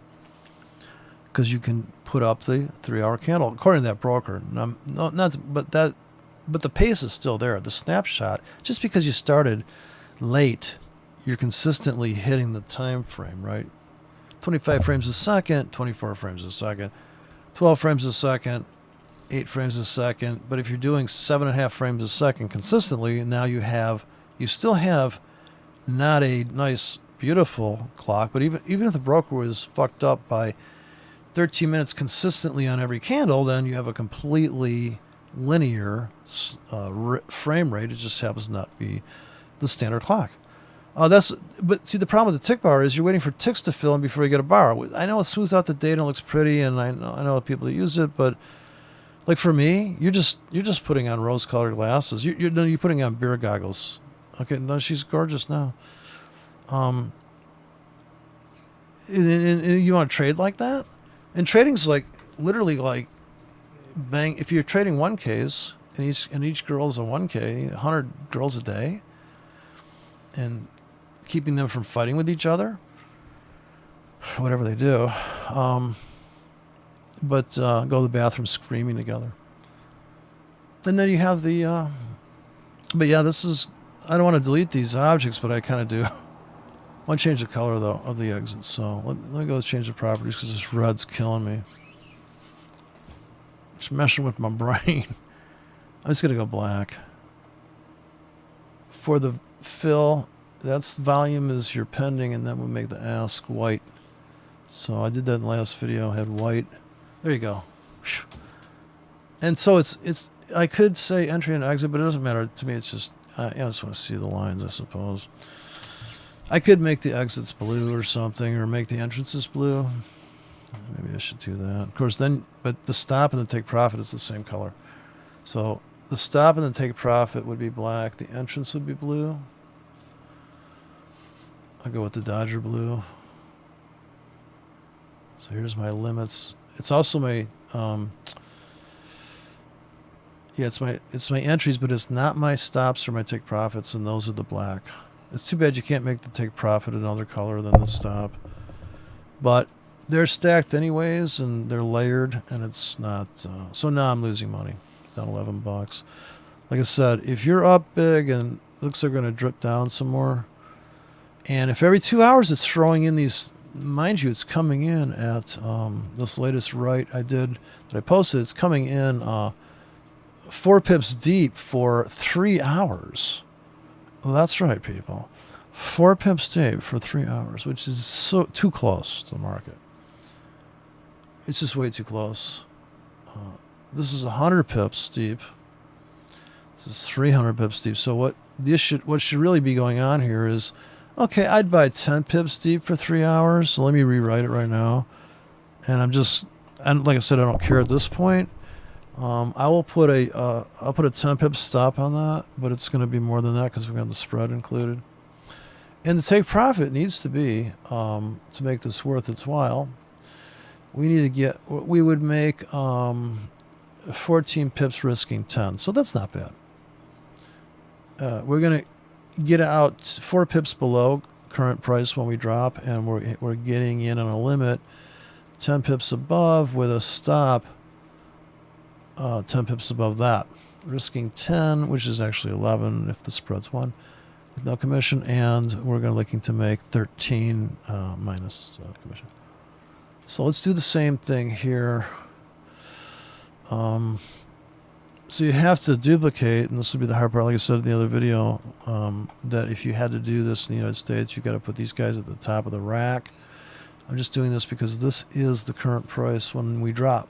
because you can put up the 3-hour candle according to that broker. But the pace is still there. The snapshot, just because you started late, you're consistently hitting the time frame, right? 25 frames a second, 24 frames a second, 12 frames a second, 8 frames a second. But if you're doing 7.5 frames a second consistently, now you still have not a nice, beautiful clock, but even if the broker was fucked up by 13 minutes consistently on every candle, then you have a completely linear frame rate. It just happens to not be the standard clock. But see, the problem with the tick bar is you're waiting for ticks to fill in before you get a bar. I know it smooths out the data and looks pretty, and I know people that use it, but like for me, you're just putting on rose-colored glasses. You're putting on beer goggles. Okay, no, she's gorgeous now. And you want to trade like that? And trading's like literally like bang. If you're trading 1Ks and each girl is a 1K, 100 girls a day, and keeping them from fighting with each other, whatever they do, but go to the bathroom screaming together. And then you have the. But yeah, this is. I don't want to delete these objects, but I kind of do. I want to change the color, though, of the exits. So let me go change the properties, because this red's killing me. It's messing with my brain. I'm just going to go black. For the fill, that's volume is your pending, and then we'll make the ask white. So I did that in the last video. I had white. There you go. And so it's. I could say entry and exit, but it doesn't matter. To me, it's just... I just want to see the lines, I suppose. I could make the exits blue or something, or make the entrances blue. Maybe I should do that. Of course, but the stop and the take profit is the same color. So the stop and the take profit would be black. The entrance would be blue. I'll go with the Dodger blue. So here's my limits. It's also my... yeah, it's my entries, but it's not my stops or my take profits, and those are the black. It's too bad you can't make the take profit another color than the stop. But they're stacked anyways, and they're layered, and it's not... so now I'm losing money. Down $11. Like I said, if you're up big and it looks like they're going to drip down some more, and if every 2 hours it's throwing in these... Mind you, it's coming in at this latest that I posted, it's coming in... 4 pips deep for 3 hours. Well, that's right, people. 4 pips deep for 3 hours, which is so too close to the market. It's just way too close. This is 100 pips deep. This is 300 pips deep. So what should really be going on here is, okay, I'd buy 10 pips deep for 3 hours. So let me rewrite it right now. And like I said, I don't care at this point. I'll put a 10 pip stop on that, but it's going to be more than that because we've got the spread included. And the take profit needs to be, to make this worth its while, we would make 14 pips risking 10. So that's not bad. We're going to get out 4 pips below current price when we drop, and we're getting in on a limit 10 pips above with a stop 10 pips above that, risking 10, which is actually 11 if the spread's 1 with no commission, and we're looking to make 13 minus commission. So let's do the same thing here. So you have to duplicate, and this would be the hard part, like I said in the other video, that if you had to do this in the United States, you got to put these guys at the top of the rack. I'm just doing this because this is the current price when we drop.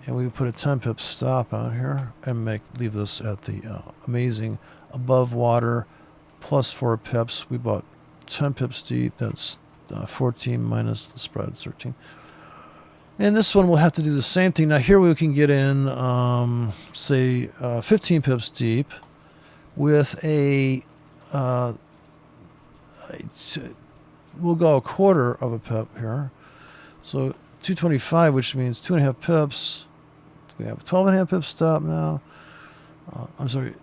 And we put a 10 pip stop on here and leave this at the amazing above water plus 4 pips. We bought 10 pips deep. That's 14 minus the spread, 13. And this one we'll have to do the same thing. Now here we can get in, say, 15 pips deep with a, we'll go a quarter of a pip here. So 225, which means 2.5 pips. We have a 12.5 pip stop now. I'm sorry,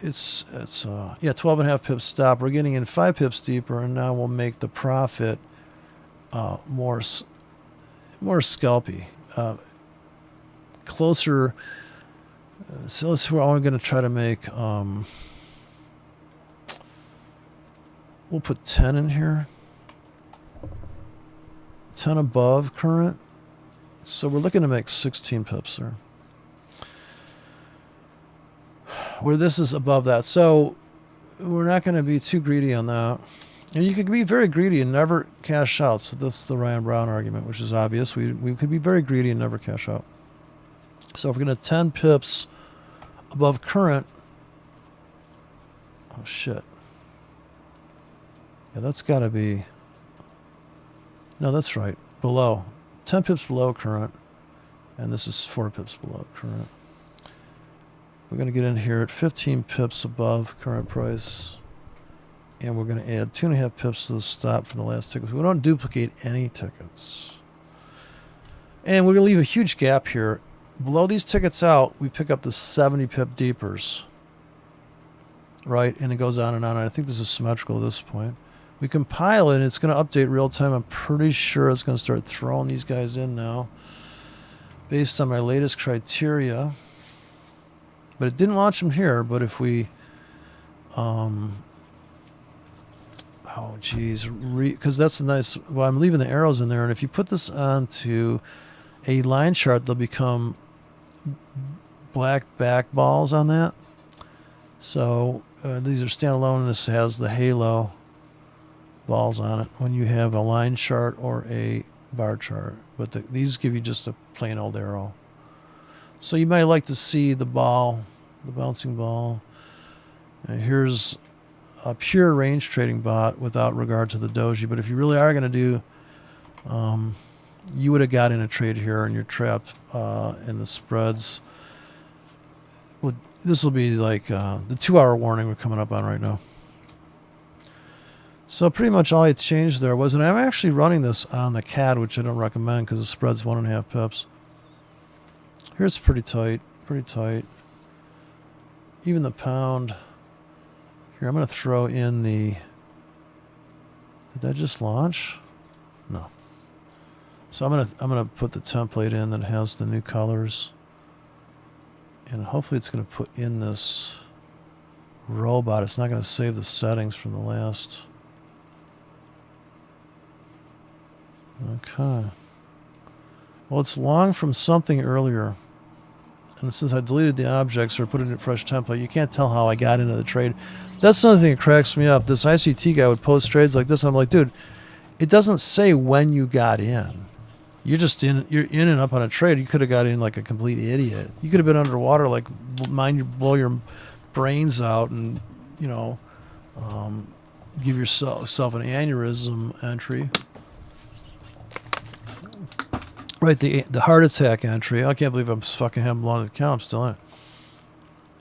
it's 12.5 pips stop. We're getting in 5 pips deeper, and now we'll make the profit more scalpy, closer. So let's. We're only going to try to make. We'll put 10 in here. 10 above current. So we're looking to make 16 pips there. Where this is above that. So we're not going to be too greedy on that. And you could be very greedy and never cash out. So that's the Ryan Brown argument, which is obvious. We could be very greedy and never cash out. So if we're going to 10 pips above current. Oh, shit. Yeah, that's got to be... No, that's right. Below. 10 pips below current. And this is 4 pips below current. We're going to get in here at 15 pips above current price. And we're going to add 2.5 pips to the stop from the last ticket. We don't duplicate any tickets. And we're going to leave a huge gap here. Below these tickets out, we pick up the 70 pip deepers. Right? And it goes on and on. I think this is symmetrical at this point. We compile it, and it's going to update real time. I'm pretty sure it's going to start throwing these guys in now based on my latest criteria. But it didn't launch them here. But if we... oh, geez. Because that's a nice... Well, I'm leaving the arrows in there. And if you put this onto a line chart, they'll become black back balls on that. So these are standalone, and this has the halo balls on it when you have a line chart or a bar chart. But these give you just a plain old arrow. So you might like to see the ball, the bouncing ball. And here's a pure range trading bot without regard to the doji. But if you really are going to do, you would have got in a trade here, and you're trapped in the spreads. Well, this will be like the 2-hour warning we're coming up on right now. So pretty much all I changed there was, and I'm actually running this on the CAD, which I don't recommend because the spread's 1.5 pips. Here's pretty tight, pretty tight. Even the pound. Here, I'm going to throw in the... Did that just launch? No. So I'm gonna put the template in that has the new colors, and hopefully it's going to put in this robot. It's not going to save the settings from the last. Okay. Well, it's long from something earlier. And since I deleted the objects or put it in a fresh template, you can't tell how I got into the trade. That's another thing that cracks me up. This ICT guy would post trades like this, and I'm like, dude, it doesn't say when you got in. You're just in. You're in and up on a trade. You could have got in like a complete idiot. You could have been underwater, like blow your brains out, and give yourself an aneurysm entry. Right, the heart attack entry. I can't believe I'm fucking having blown the account. I'm still in it.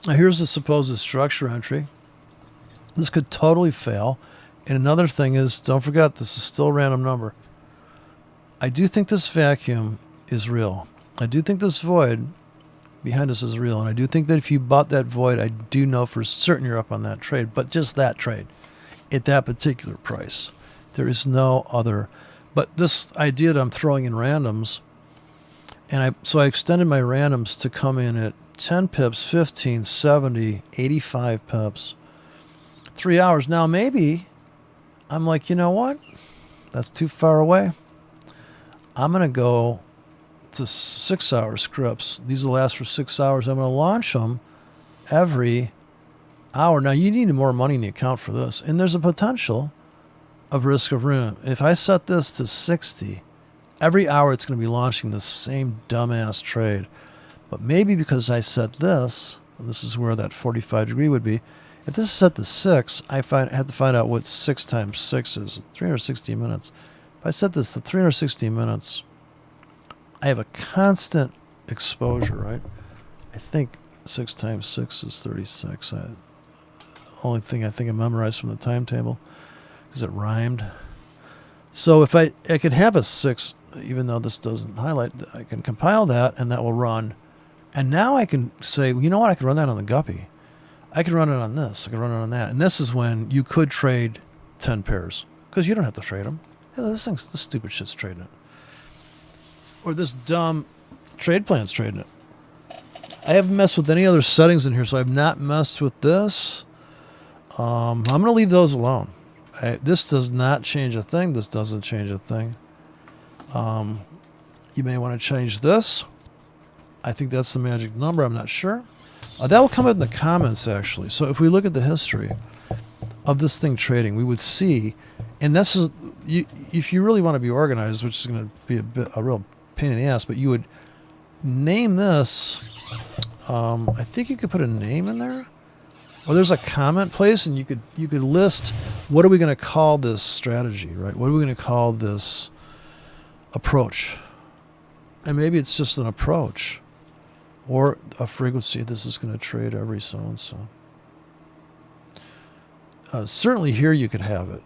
Now here's the supposed structure entry. This could totally fail. And another thing is, don't forget, this is still a random number. I do think this vacuum is real. I do think this void behind us is real. And I do think that if you bought that void, I do know for certain you're up on that trade. But just that trade at that particular price. There is no other. But this idea that I'm throwing in randoms, and so I extended my randoms to come in at 10 pips, 15, 70, 85 pips, 3 hours. Now maybe I'm like, you know what? That's too far away. I'm going to go to 6-hour scripts. These will last for 6 hours. I'm going to launch them every hour. Now you need more money in the account for this. And there's a potential of risk of ruin. If I set this to 60, every hour it's going to be launching the same dumbass trade. But maybe because I set this, and this is where that 45 degree would be, if this is set to 6, I have to find out what 6 times 6 is, 360 minutes. if I set this to 360 minutes, I have a constant exposure, right? I think 6 times 6 is 36. Only thing I think I memorized from the timetable because it rhymed. So if I could have a 6, even though this doesn't highlight, I can compile that and that will run. And now I can say, well, you know what? I could run that on the Guppy. I could run it on this. I could run it on that. And this is when you could trade 10 pairs because you don't have to trade them. Yeah, this stupid shit's trading it. Or this dumb trade plan's trading it. I haven't messed with any other settings in here, so I've not messed with this. I'm going to leave those alone. This does not change a thing. This doesn't change a thing. You may want to change this. I think that's the magic number. I'm not sure. That will come in the comments, actually. So if we look at the history of this thing trading, we would see, and this is, if you really want to be organized, which is going to be a real pain in the ass, but you would name this. I think you could put a name in there. Or there's a comment place, and you could list what are we going to call this strategy, right? What are we going to call this approach? And maybe it's just an approach. Or a frequency. This is going to trade every so-and-so. Certainly here you could have it.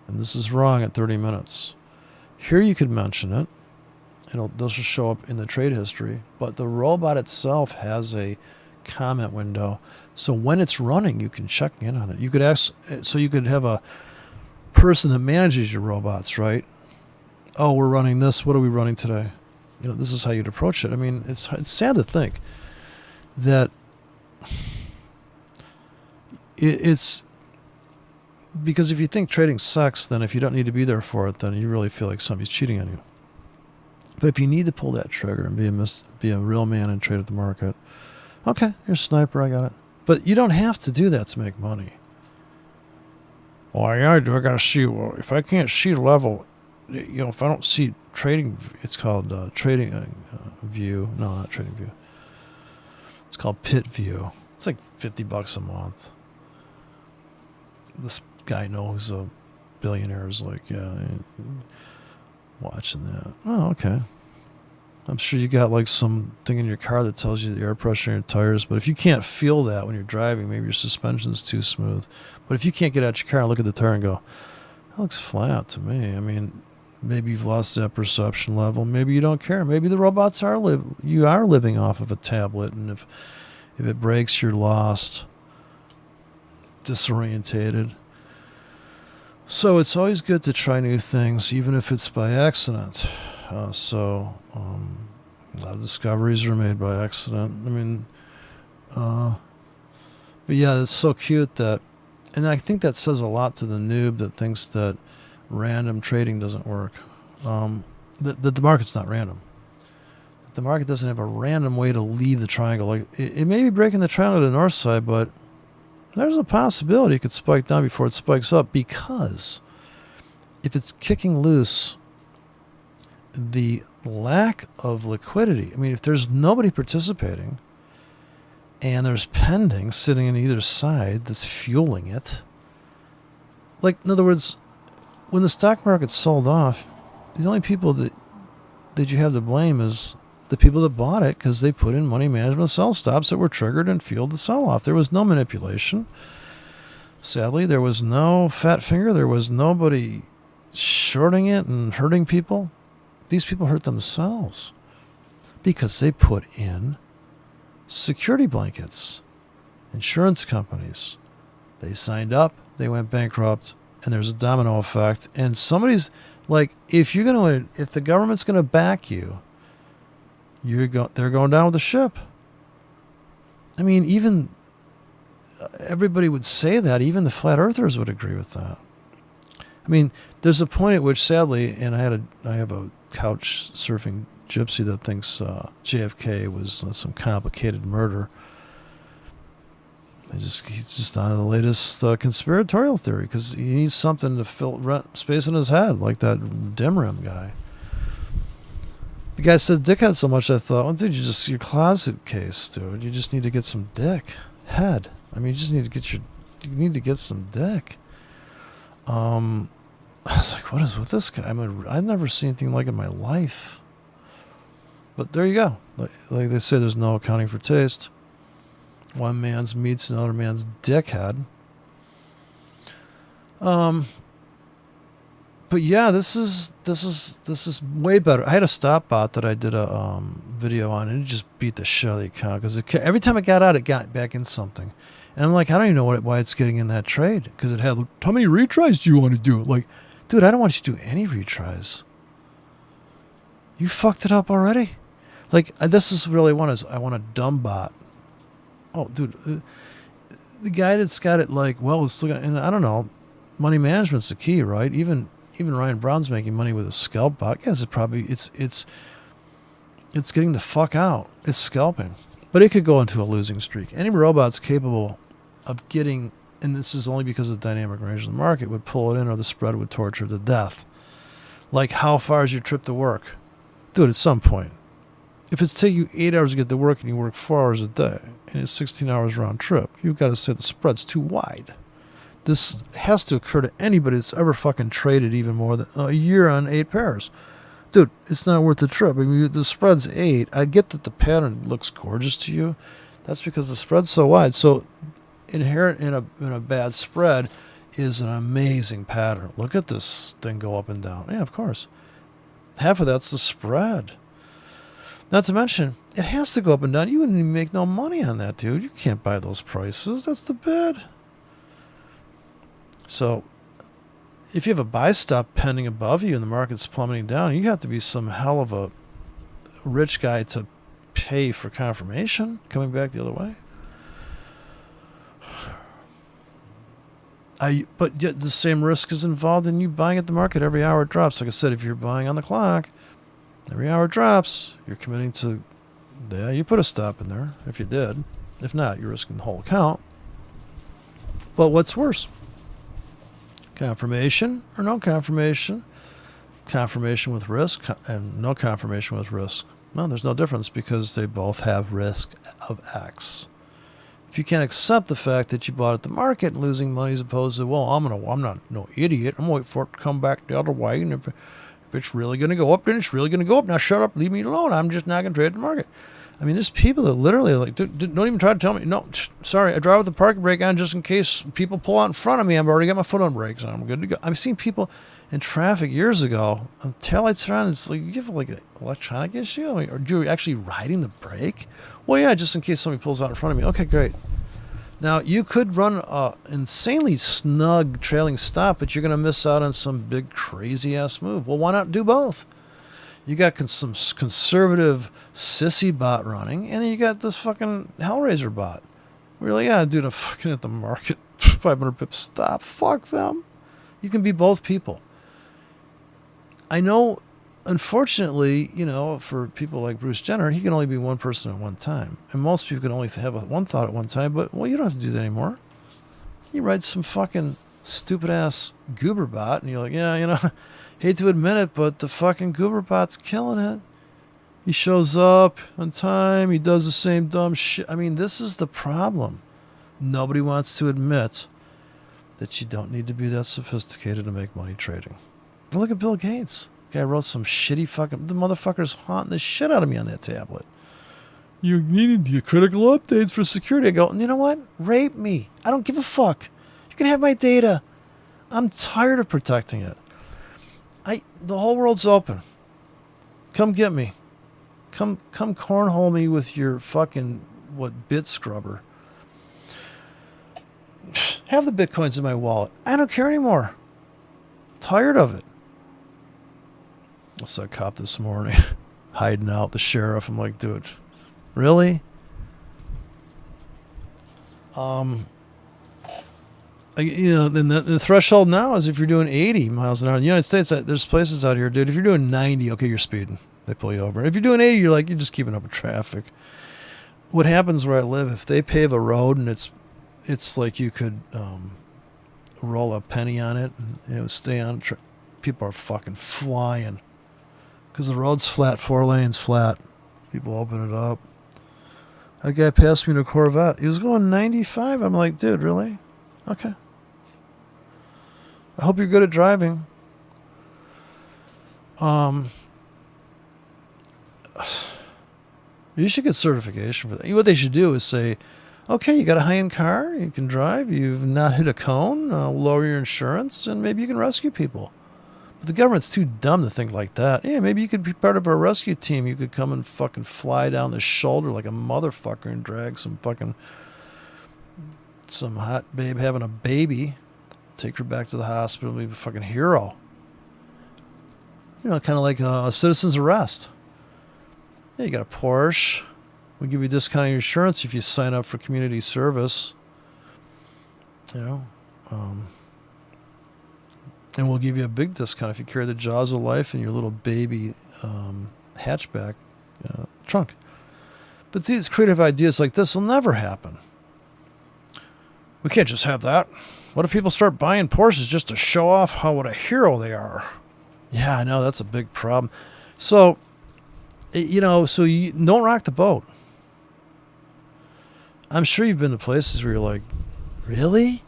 And this is wrong at 30 minutes. Here you could mention it. This will show up in the trade history. But the robot itself has a comment window. So when it's running, you can check in on it. You could ask, so you could have a person that manages your robots, right? Oh, we're running this. What are we running today? This is how you'd approach it. I mean, it's sad to think that it's because if you think trading sucks, then if you don't need to be there for it, then you really feel like somebody's cheating on you. But if you need to pull that trigger and be a real man and trade at the market, okay, you're a sniper, I got it. But you don't have to do that to make money. Well, I gotta do. I gotta see. Well, if I can't see the level, if I don't see trading, it's called trading view. No, not trading view. It's called pit view. It's like $50 a month. This guy knows a billionaire is like, yeah, watching that. Oh, okay. I'm sure you got like some thing in your car that tells you the air pressure in your tires. But if you can't feel that when you're driving, maybe your suspension's too smooth. But if you can't get out your car and look at the tire and go, that looks flat to me. I mean, maybe you've lost that perception level. Maybe you don't care. Maybe the robots you are living off of a tablet, and if it breaks, you're lost, disorientated. So it's always good to try new things, even if it's by accident. A lot of discoveries are made by accident. I mean, but yeah, it's so cute that, and I think that says a lot to the noob that thinks that random trading doesn't work. That the market's not random. That the market doesn't have a random way to leave the triangle. Like it may be breaking the triangle to the north side, but there's a possibility it could spike down before it spikes up, because if it's kicking loose, the lack of liquidity, I mean, if there's nobody participating and there's pending sitting on either side that's fueling it, like, in other words, when the stock market sold off, the only people that you have to blame is the people that bought it, because they put in money management sell stops that were triggered and fueled the sell-off. There was no manipulation. Sadly, there was no fat finger. There was nobody shorting it and hurting people. These people hurt themselves because they put in security blankets, insurance companies. They signed up, they went bankrupt, and there's a domino effect. And somebody's like, if the government's going to back you, they're going down with the ship. I mean, even everybody would say that. Even the flat earthers would agree with that. I mean, there's a point at which, sadly, and I have a couch surfing gypsy that thinks JFK was some complicated murder. He's just on the latest conspiratorial theory because he needs something to fill space in his head, like that dim rim guy. The guy said dickhead so much, I thought, well, dude, your closet case, dude. You just need to get some dick. Head. I mean, you need to get some dick. I was like, what is with this guy? I've never seen anything like it in my life. But there you go. Like they say, there's no accounting for taste. One man's meat's another man's dickhead. But yeah, this is way better. I had a stop bot that I did a video on, and it just beat the shit out of the account because every time it got out, it got back in something. And I'm like, I don't even know why it's getting in that trade, because it had, how many retries do you want to do? Like, dude, I don't want you to do any retries. You fucked it up already. Like, this is really I want a dumb bot. Oh, dude, the guy that's got it, like, well, it's looking, and I don't know, money management's the key, right? Even Ryan Brown's making money with a scalp bot. Yes, it's getting the fuck out. It's scalping, but it could go into a losing streak. Any robot's capable of getting, and this is only because of the dynamic range of the market, would pull it in, or the spread would torture to death. Like, how far is your trip to work? Dude, at some point, if it's taking you 8 hours to get to work and you work 4 hours a day and it's 16 hours round trip, you've got to say the spread's too wide. This has to occur to anybody that's ever fucking traded even more than a year on 8 pairs. Dude, it's not worth the trip. I mean, the spread's 8. I get that the pattern looks gorgeous to you. That's because the spread's so wide. So inherent in a bad spread is an amazing pattern. Look at this thing go up and down. Yeah, of course. Half of that's the spread. Not to mention, it has to go up and down. You wouldn't even make no money on that, dude. You can't buy those prices. That's the bid. So if you have a buy stop pending above you and the market's plummeting down, you have to be some hell of a rich guy to pay for confirmation coming back the other way. But yet the same risk is involved in you buying at the market every hour it drops. Like I said, if you're buying on the clock, every hour it drops, you're committing to, yeah, you put a stop in there if you did. If not, you're risking the whole account. But what's worse? Confirmation or no confirmation? Confirmation with risk and no confirmation with risk. No, there's no difference because they both have risk of X. If you can't accept the fact that you bought at the market and losing money as opposed to, well, I'm not no idiot. I'm waiting for it to come back the other way. And if it's really going to go up, then it's really going to go up. Now shut up, leave me alone. I'm just not going to trade the market. I mean, there's people that literally like, don't even try to tell me, no, sorry, I drive with the parking brake on just in case people pull out in front of me. I've already got my foot on brakes and I'm good to go. I've seen people in traffic years ago, taillights are on, it's like, you have like an electronic issue? I mean, or you're actually riding the brake? Well, yeah, just in case somebody pulls out in front of me. Okay, great. Now, you could run an insanely snug trailing stop, but you're going to miss out on some big crazy-ass move. Well, why not do both? You got some conservative sissy bot running, and then you got this fucking Hellraiser bot. We're like, yeah, dude, I'm fucking at the market, 500 pips stop. Fuck them. You can be both people. I know, unfortunately, you know, for people like Bruce Jenner, he can only be one person at one time. And most people can only have one thought at one time, but, well, you don't have to do that anymore. You write some fucking stupid-ass goober bot, and you're like, yeah, you know, hate to admit it, but the fucking goober bot's killing it. He shows up on time. He does the same dumb shit. I mean, this is the problem. Nobody wants to admit that you don't need to be that sophisticated to make money trading. And look at Bill Gates. Guy wrote some shitty fucking... The motherfucker's haunting the shit out of me on that tablet. You needed your critical updates for security. I go, you know what? Rape me. I don't give a fuck. You can have my data. I'm tired of protecting it. The whole world's open. Come get me. Come cornhole me with your fucking, bit scrubber. Have the bitcoins in my wallet. I don't care anymore. Tired of it. I saw a cop this morning hiding out, the sheriff. I'm like, dude, really? You know, then the threshold now is if you're doing 80 miles an hour in the United States. There's places out here, dude. If you're doing 90, okay, you're speeding. They pull you over. If you're doing 80, you're just keeping up with traffic. What happens where I live, if they pave a road and it's like you could roll a penny on it and it would stay on. People are fucking flying because the road's flat, 4 lanes flat. People open it up. A guy passed me in a Corvette. He was going 95. I'm like, dude, really? Okay. I hope you're good at driving. You should get certification for that. What they should do is say, okay, you got a high-end car, you can drive, you've not hit a cone, lower your insurance, and maybe you can rescue people. But the government's too dumb to think like that. Yeah, maybe you could be part of our rescue team. You could come and fucking fly down the shoulder like a motherfucker and drag some hot babe having a baby, take her back to the hospital, be a fucking hero. You know, kind of like a citizen's arrest. Yeah, you got a Porsche. We give you discounted insurance if you sign up for community service. You know, and we'll give you a big discount if you carry the jaws of life in your little baby hatchback trunk. But these creative ideas like this will never happen. We can't just have that. What if people start buying Porsches just to show off what a hero they are? Yeah, I know, that's a big problem. So, you don't rock the boat. I'm sure you've been to places where you're like, really?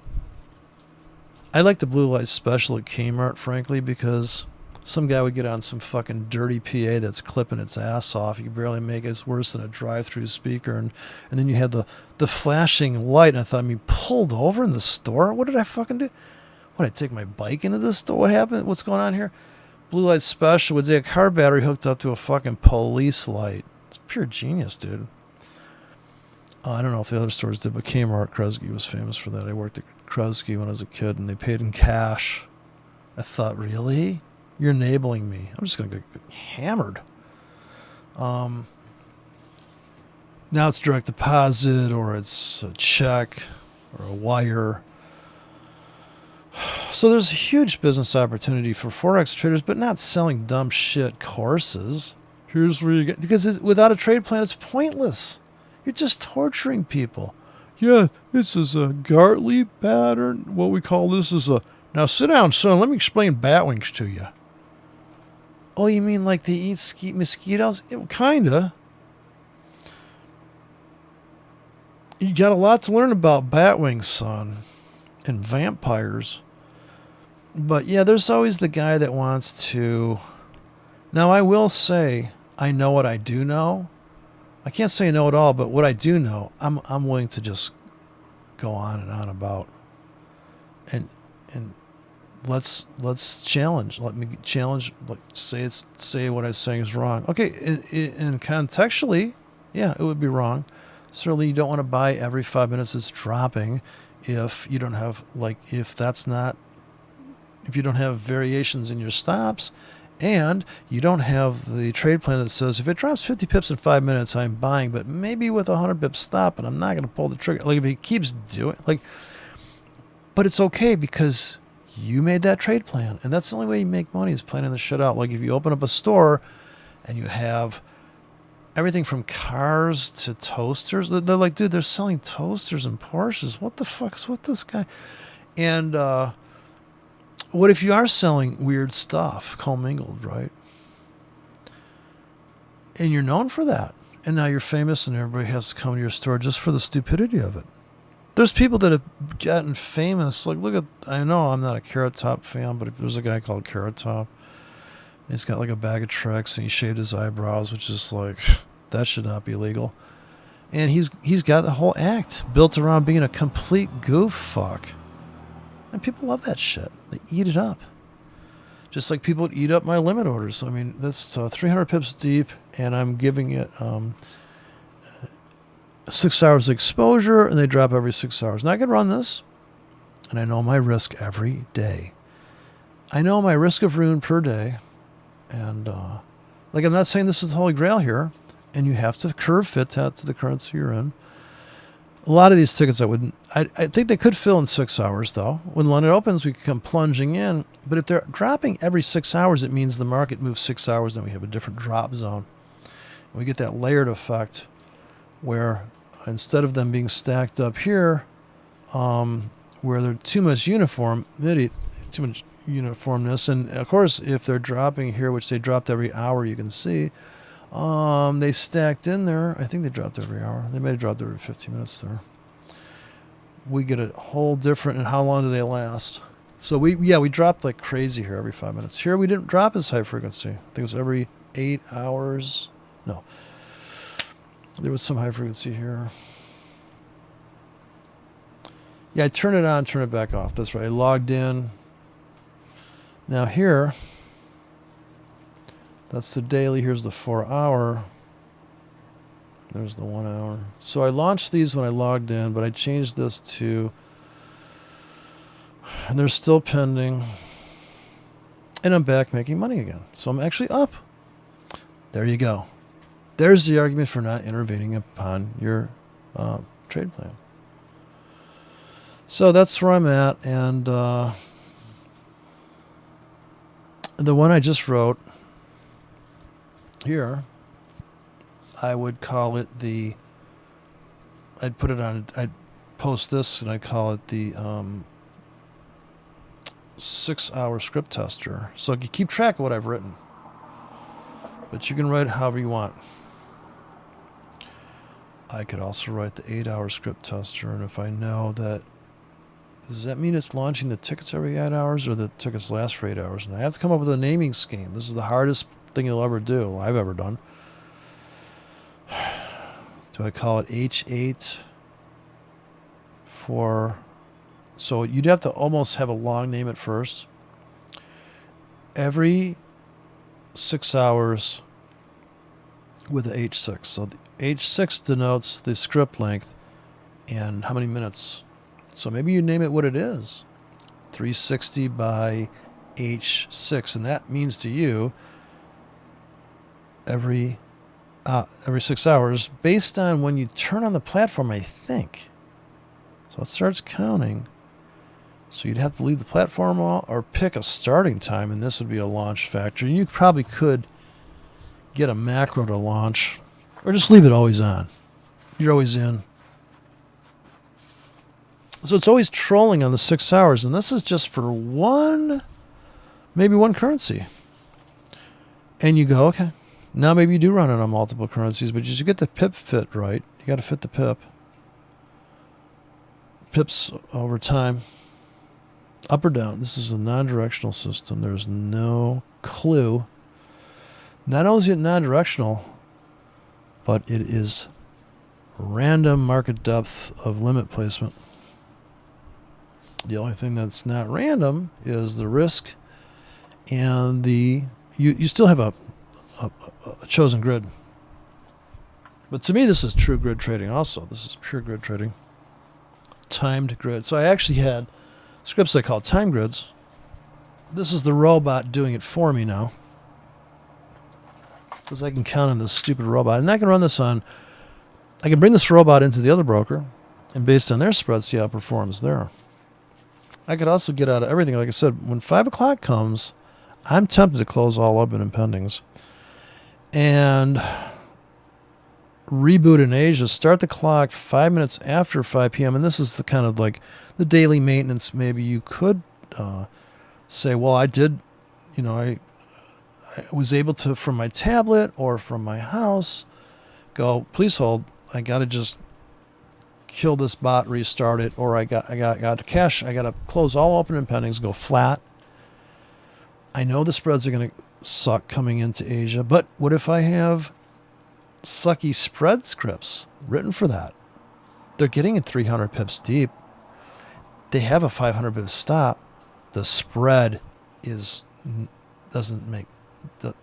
I like the blue light special at Kmart, frankly, because some guy would get on some fucking dirty PA that's clipping its ass off. You can barely make it. It's worse than a drive-through speaker. And then you had the flashing light, and I thought, pulled over in the store? What did I fucking do? What, I take my bike into the store? What happened? What's going on here? Blue light special with a car battery hooked up to a fucking police light. It's pure genius, dude. I don't know if the other stores did, but Kmart, Kresge was famous for that. I worked at Kresge when I was a kid, and they paid in cash. I thought, really? You're enabling me. I'm just going to get hammered. Now it's direct deposit, or it's a check, or a wire. So there's a huge business opportunity for Forex traders, but not selling dumb shit courses. Here's where you get... Because without a trade plan, it's pointless. You're just torturing people. Yeah, this is a Gartley pattern. What we call this is a... Now sit down, son. Let me explain batwings to you. Oh, you mean like they eat mosquitoes? Kinda. You got a lot to learn about batwings, son. And vampires. But yeah, there's always the guy that wants to... Now, I will say, I know what I do know. I can't say I know it all, but what I do know, I'm willing to just go on and on about. And let's challenge. Let me challenge. Say what I'm saying is wrong. Okay, and contextually, yeah, it would be wrong. Certainly, you don't want to buy every 5 minutes it's dropping if you don't have if you don't have variations in your stops. And you don't have the trade plan that says, if it drops 50 pips in 5 minutes, I'm buying, but maybe with a 100 pip stop, and I'm not going to pull the trigger. Like, if he keeps doing, but it's okay because you made that trade plan. And that's the only way you make money is planning the shit out. Like, if you open up a store and you have everything from cars to toasters, they're like, dude, they're selling toasters and Porsches. What the fuck is with this guy? And, what if you are selling weird stuff, commingled, right? And you're known for that. And now you're famous and everybody has to come to your store just for the stupidity of it. There's people that have gotten famous. Like, I know I'm not a Carrot Top fan, but if there's a guy called Carrot Top, and he's got like a bag of tricks and he shaved his eyebrows, which is like, that should not be legal. And he's got the whole act built around being a complete goof fuck. And people love that shit. They eat it up. Just like people would eat up my limit orders. I mean, that's 300 pips deep, and I'm giving it 6 hours of exposure, and they drop every 6 hours. Now, I can run this, and I know my risk every day. I know my risk of ruin per day. And, I'm not saying this is the Holy Grail here, and you have to curve fit to the currency you're in. A lot of these tickets I think they could fill in 6 hours, though. When London opens, we can come plunging in. But if they're dropping every 6 hours, it means the market moves 6 hours, and we have a different drop zone. And we get that layered effect where instead of them being stacked up here, where they're too much uniformness. And, of course, if they're dropping here, which they dropped every hour, you can see, they stacked in there. I think they dropped every hour. They may have dropped every 15 minutes there. We get a whole different, and how long do they last? So we dropped like crazy here every 5 minutes. Here we didn't drop as high frequency. I think it was every 8 hours. No. There was some high frequency here. Yeah, I turn it on, turn it back off. That's right. I logged in. Now here, that's the daily. Here's the 4 hour. There's the 1 hour. So I launched these when I logged in, but I changed this to, and they're still pending. And I'm back making money again. So I'm actually up. There you go. There's the argument for not intervening upon your trade plan. So that's where I'm at. And the one I just wrote here, I would call it the, I'd put it on, I'd post this and I'd call it the 6 hour script tester. So you keep track of what I've written. But you can write it however you want. I could also write the 8 hour script tester, and if I know that, does that mean it's launching the tickets every 8 hours or the tickets last for 8 hours? And I have to come up with a naming scheme. This is the hardest thing you'll ever do, I've ever done. Do I call it H8 for, so you'd have to almost have a long name at first. Every 6 hours with the H6. So the H6 denotes the script length and how many minutes. So maybe you name it what it is. 360 by H6. And that means to you every 6 hours based on when you turn on the platform, I think. So it starts counting. So you'd have to leave the platform or pick a starting time, and this would be a launch factor. And you probably could get a macro to launch, or just leave it always on. You're always in. So it's always trolling on the 6 hours, and this is just for maybe one currency. And you go, okay, now maybe you do run it on multiple currencies, but just to get the pip fit right, you got to fit the pip. Pips over time. Up or down. This is a non-directional system. There's no clue. Not only is it non-directional, but it is random market depth of limit placement. The only thing that's not random is the risk and you still have a chosen grid. But to me, this is true grid trading also. This is pure grid trading. Timed grid. So I actually had scripts I call time grids. This is the robot doing it for me now, because I can count on this stupid robot. And I can run this on, I can bring this robot into the other broker, and based on their spread, see how it performs there. I could also get out of everything. Like I said, when 5 o'clock comes, I'm tempted to close all open impendings. And reboot in Asia, start the clock 5 minutes after 5 p.m. And this is the kind of like the daily maintenance. Maybe you could say, well, I did, I was able to, from my tablet or from my house, go, please hold, I got to just kill this bot, restart it, or I got to cash, I got to close all open impendings, go flat. I know the spreads are going to suck coming into Asia, but what if I have sucky spread scripts written for that? They're getting it 300 pips deep. They have a 500 pip stop. The spread doesn't make the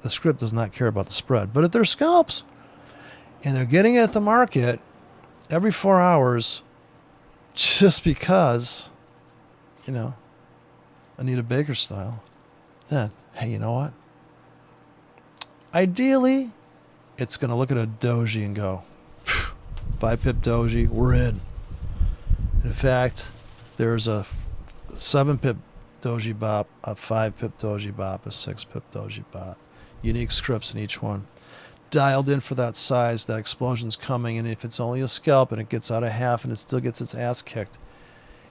script does not care about the spread. But if they're scalps and they're getting it at the market every 4 hours, just because, Anita Baker style, then hey, you know what? Ideally, it's going to look at a doji and go, 5 pip doji, we're in. In fact, there's a 7 pip doji bop, a 5 pip doji bop, a 6 pip doji bop. Unique scripts in each one. Dialed in for that size, that explosion's coming, and if it's only a scalp and it gets out of half and it still gets its ass kicked,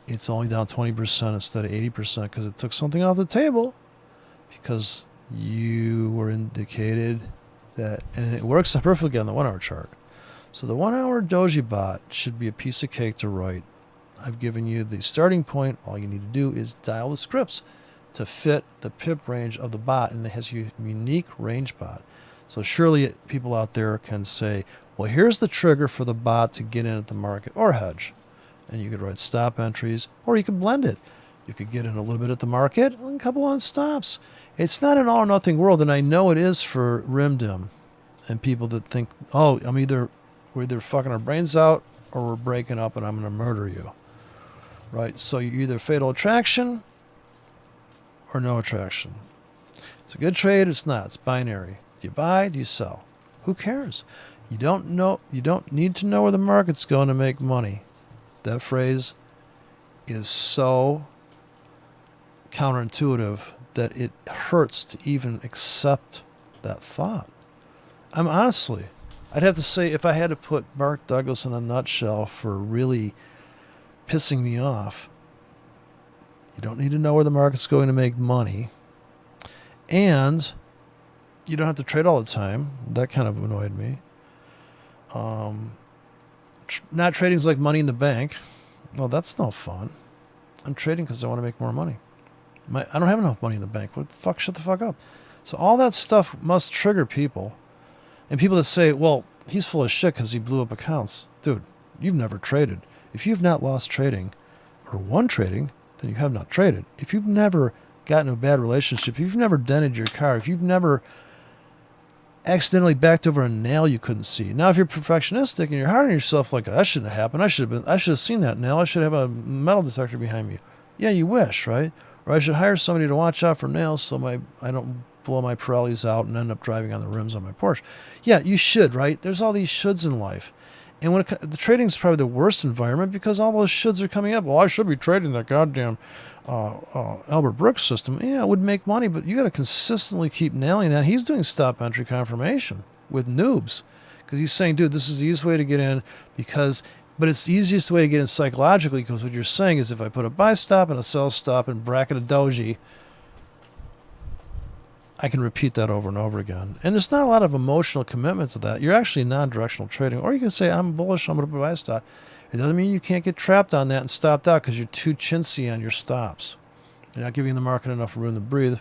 it's only down 20% instead of 80% because it took something off the table, because you were indicated that, and it works perfectly on the 1 hour chart. So the 1 hour doji bot should be a piece of cake to write I've given you the starting point. All you need to do is dial the scripts to fit the pip range of the bot, and it has a unique range bot. So surely people out there can say, well, here's the trigger for the bot to get in at the market or hedge. And you could write stop entries, or you could blend it. You could get in a little bit at the market and a couple on stops. It's not an all or nothing world, and I know it is for RimDim and people that think, oh, we're either fucking our brains out or we're breaking up and I'm going to murder you. Right? So you're either fatal attraction or no attraction. It's a good trade, it's not. It's binary. Do you buy? Do you sell? Who cares? You don't need to know where the market's going to make money. That phrase is so counterintuitive that it hurts to even accept that thought. I'd have to say, if I had to put Mark Douglas in a nutshell for really pissing me off, you don't need to know where the market's going to make money, and you don't have to trade all the time. That kind of annoyed me. Not trading is like money in the bank. Well, that's no fun. I'm trading because I want to make more money. I don't have enough money in the bank. What the fuck? Shut the fuck up. So all that stuff must trigger people. And people that say, well, he's full of shit because he blew up accounts. Dude, you've never traded. If you've not lost trading or won trading, then you have not traded. If you've never gotten in a bad relationship, if you've never dented your car, if you've never accidentally backed over a nail you couldn't see. Now, if you're perfectionistic and you're hard on yourself like, that shouldn't have happened. I should have seen that nail. I should have a metal detector behind me. Yeah, you wish, right? Or I should hire somebody to watch out for nails so I don't blow my Pirellis out and end up driving on the rims on my Porsche. Yeah, you should, right? There's all these shoulds in life. And the trading is probably the worst environment because all those shoulds are coming up. Well, I should be trading that goddamn Albert Brooks system. Yeah, it would make money, but you got to consistently keep nailing that. He's doing stop entry confirmation with noobs because he's saying, dude, this is the easiest way to get in but it's the easiest way to get in psychologically because what you're saying is if I put a buy stop and a sell stop and bracket a doji, I can repeat that over and over again. And there's not a lot of emotional commitment to that. You're actually non-directional trading. Or you can say, I'm bullish, I'm going to buy a stop. It doesn't mean you can't get trapped on that and stopped out because you're too chintzy on your stops. You're not giving the market enough room to breathe.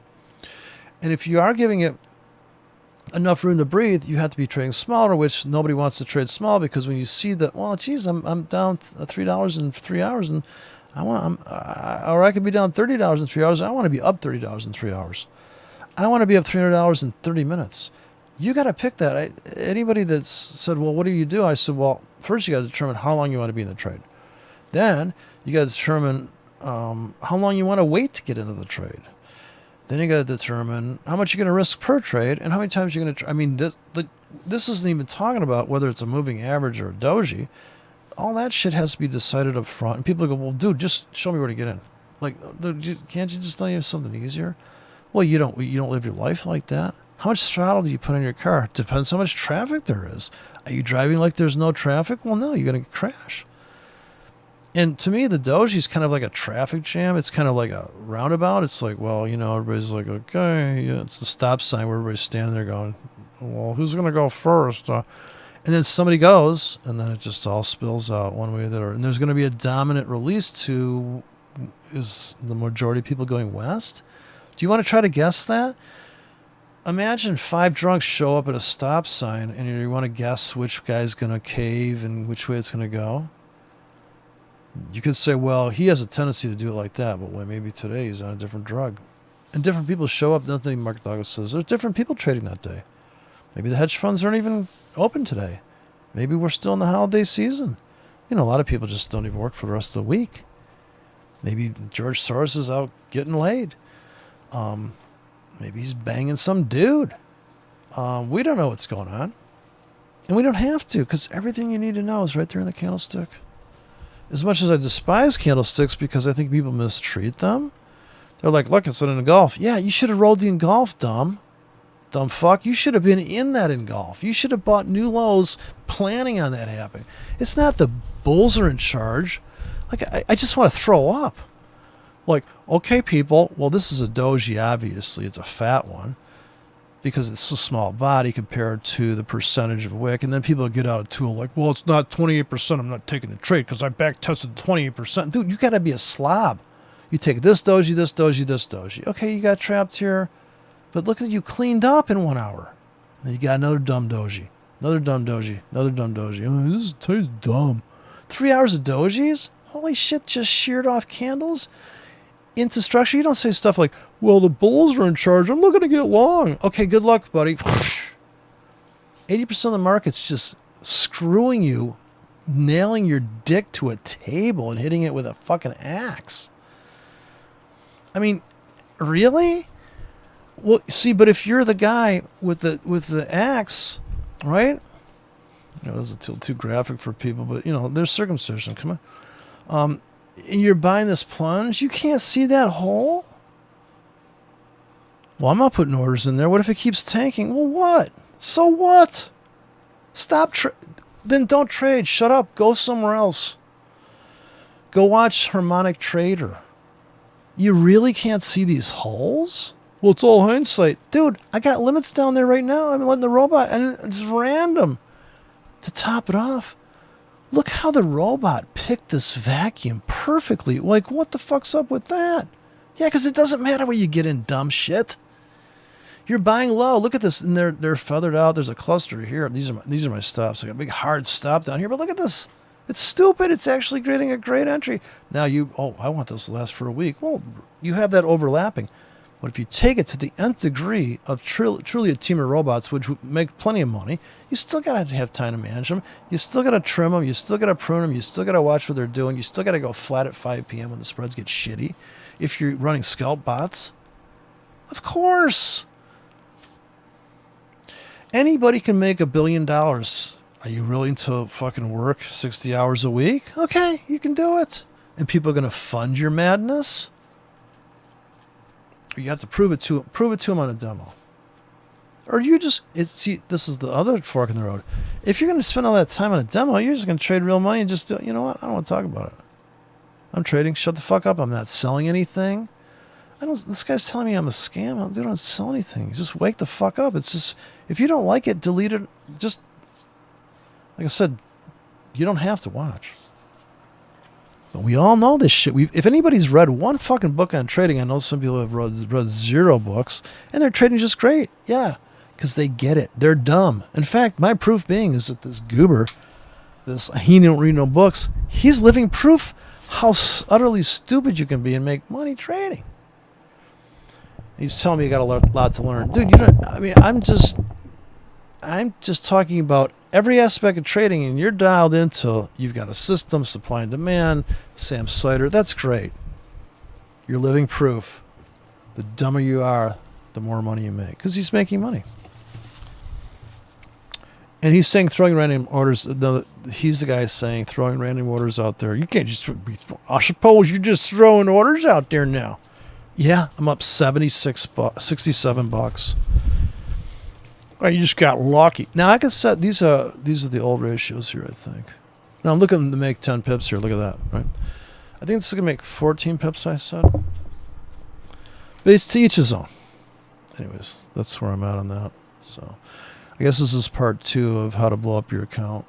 And if you are giving it enough room to breathe, you have to be trading smaller, which nobody wants to trade small because when you see that, well, geez, I'm down $3 in 3 hours and or I could be down $30 in 3 hours. I want to be up $30 in 3 hours. I want to be up $300 in 30 minutes. You got to pick that. Anybody that's said, well, what do you do? I said, well, first you got to determine how long you want to be in the trade. Then you got to determine how long you want to wait to get into the trade. Then you got to determine how much you're going to risk per trade and how many times you're going to. I mean, this isn't even talking about whether it's a moving average or a doji. All that shit has to be decided up front. And people go, well, dude, just show me where to get in. Like, can't you just tell you something easier? Well, you don't live your life like that. How much throttle do you put in your car? Depends how much traffic there is. Are you driving like there's no traffic? Well, no, you're going to crash. And to me, the doji is kind of like a traffic jam. It's kind of like a roundabout. It's like, well, everybody's like, okay, yeah, it's the stop sign where everybody's standing there going, well, who's going to go first? And then somebody goes, and then it just all spills out one way or the other. And there's going to be a dominant release is the majority of people going west? Do you want to try to guess that? Imagine 5 drunks show up at a stop sign and you want to guess which guy's going to cave and which way it's going to go. You could say, well, he has a tendency to do it like that, but maybe today he's on a different drug. And different people show up. Nothing Mark Douglas says. There's different people trading that day. Maybe the hedge funds aren't even open today. Maybe we're still in the holiday season. A lot of people just don't even work for the rest of the week. Maybe George Soros is out getting laid. Maybe he's banging some dude. We don't know what's going on. And we don't have to because everything you need to know is right there in the candlestick. As much as I despise candlesticks because I think people mistreat them, they're like, look, it's an engulf. Yeah, you should have rolled the engulf, dumb fuck. You should have been in that engulf. You should have bought new lows planning on that happening. It's not the bulls are in charge. Like, I just want to throw up. Like, okay, people, well, this is a doji, obviously. It's a fat one. because it's a small body compared to the percentage of wick. And then people get out a tool like, well, it's not 28%. I'm not taking the trade because I back tested 28%. Dude, you got to be a slob. You take this doji, this doji, this doji. Okay, you got trapped here. But look at you cleaned up in 1 hour. Then you got another dumb doji. Another dumb doji. Another dumb doji. Oh, this tastes dumb. 3 hours of dojis? Holy shit, just sheared off candles into structure. You don't say stuff like, well, the bulls are in charge. I'm not going to get long. Okay, good luck, buddy. 80% of the market's just screwing you, nailing your dick to a table and hitting it with a fucking axe. I mean, really? Well, see, but if you're the guy with the axe, right? You know, this is too graphic for people, but you know, there's circumcision. Come on. And you're buying this plunge, you can't see that hole? Well, I'm not putting orders in there. What if it keeps tanking? Well, what? So what? Stop. Then don't trade. Shut up. Go somewhere else. Go watch Harmonic Trader. You really can't see these holes? Well, it's all hindsight. Dude, I got limits down there right now. I'm letting the robot, and it's random. To top it off, look how the robot picked this vacuum perfectly. Like, what the fuck's up with that? Yeah, because it doesn't matter where you get in, dumb shit. You're buying low. Look at this, and they're feathered out. There's a cluster here. These are my stops. I got a big hard stop down here, but look at this. It's stupid. It's actually creating a great entry. Now I want this to last for a week. Well, you have that overlapping. But if you take it to the nth degree of truly a team of robots, which would make plenty of money, you still got to have time to manage them. You still got to trim them. You still got to prune them. You still got to watch what they're doing. You still got to go flat at 5 p.m. when the spreads get shitty. If you're running scalp bots, of course. Anybody can make $1 billion. Are you willing to fucking work 60 hours a week? Okay, you can do it. And people are going to fund your madness? You have to prove it to them on a demo. Or you just, see, this is the other fork in the road. If you're going to spend all that time on a demo, you're just going to trade real money and just do, you know what? I don't want to talk about it. I'm trading. Shut the fuck up. I'm not selling anything. This guy's telling me I'm a scam. They don't sell anything. Just wake the fuck up. It's just, if you don't like it, delete it. Just, like I said, you don't have to watch. But we all know this shit. If anybody's read one fucking book on trading, I know some people have read 0 books, and they're trading just great. Yeah, because they get it. They're dumb. In fact, my proof being is that this goober, he don't read no books, he's living proof how utterly stupid you can be and make money trading. He's telling me you got a lot to learn. Dude, I'm just talking about every aspect of trading, and you're dialed into, you've got a system, supply and demand, Sam Sider. That's great. You're living proof. The dumber you are, the more money you make. Because he's making money. And he's saying throwing random orders. No, he's the guy saying throwing random orders out there. You can't just be, I suppose you're just throwing orders out there now. Yeah, I'm up 67 bucks. Well, you just got lucky. Now I can set these are the old ratios here, I think. Now I'm looking to make 10 pips here. Look at that, right? I think this is gonna make 14 pips, I said. But it's to each his own. Anyways, that's where I'm at on that. So I guess this is part 2 of how to blow up your account.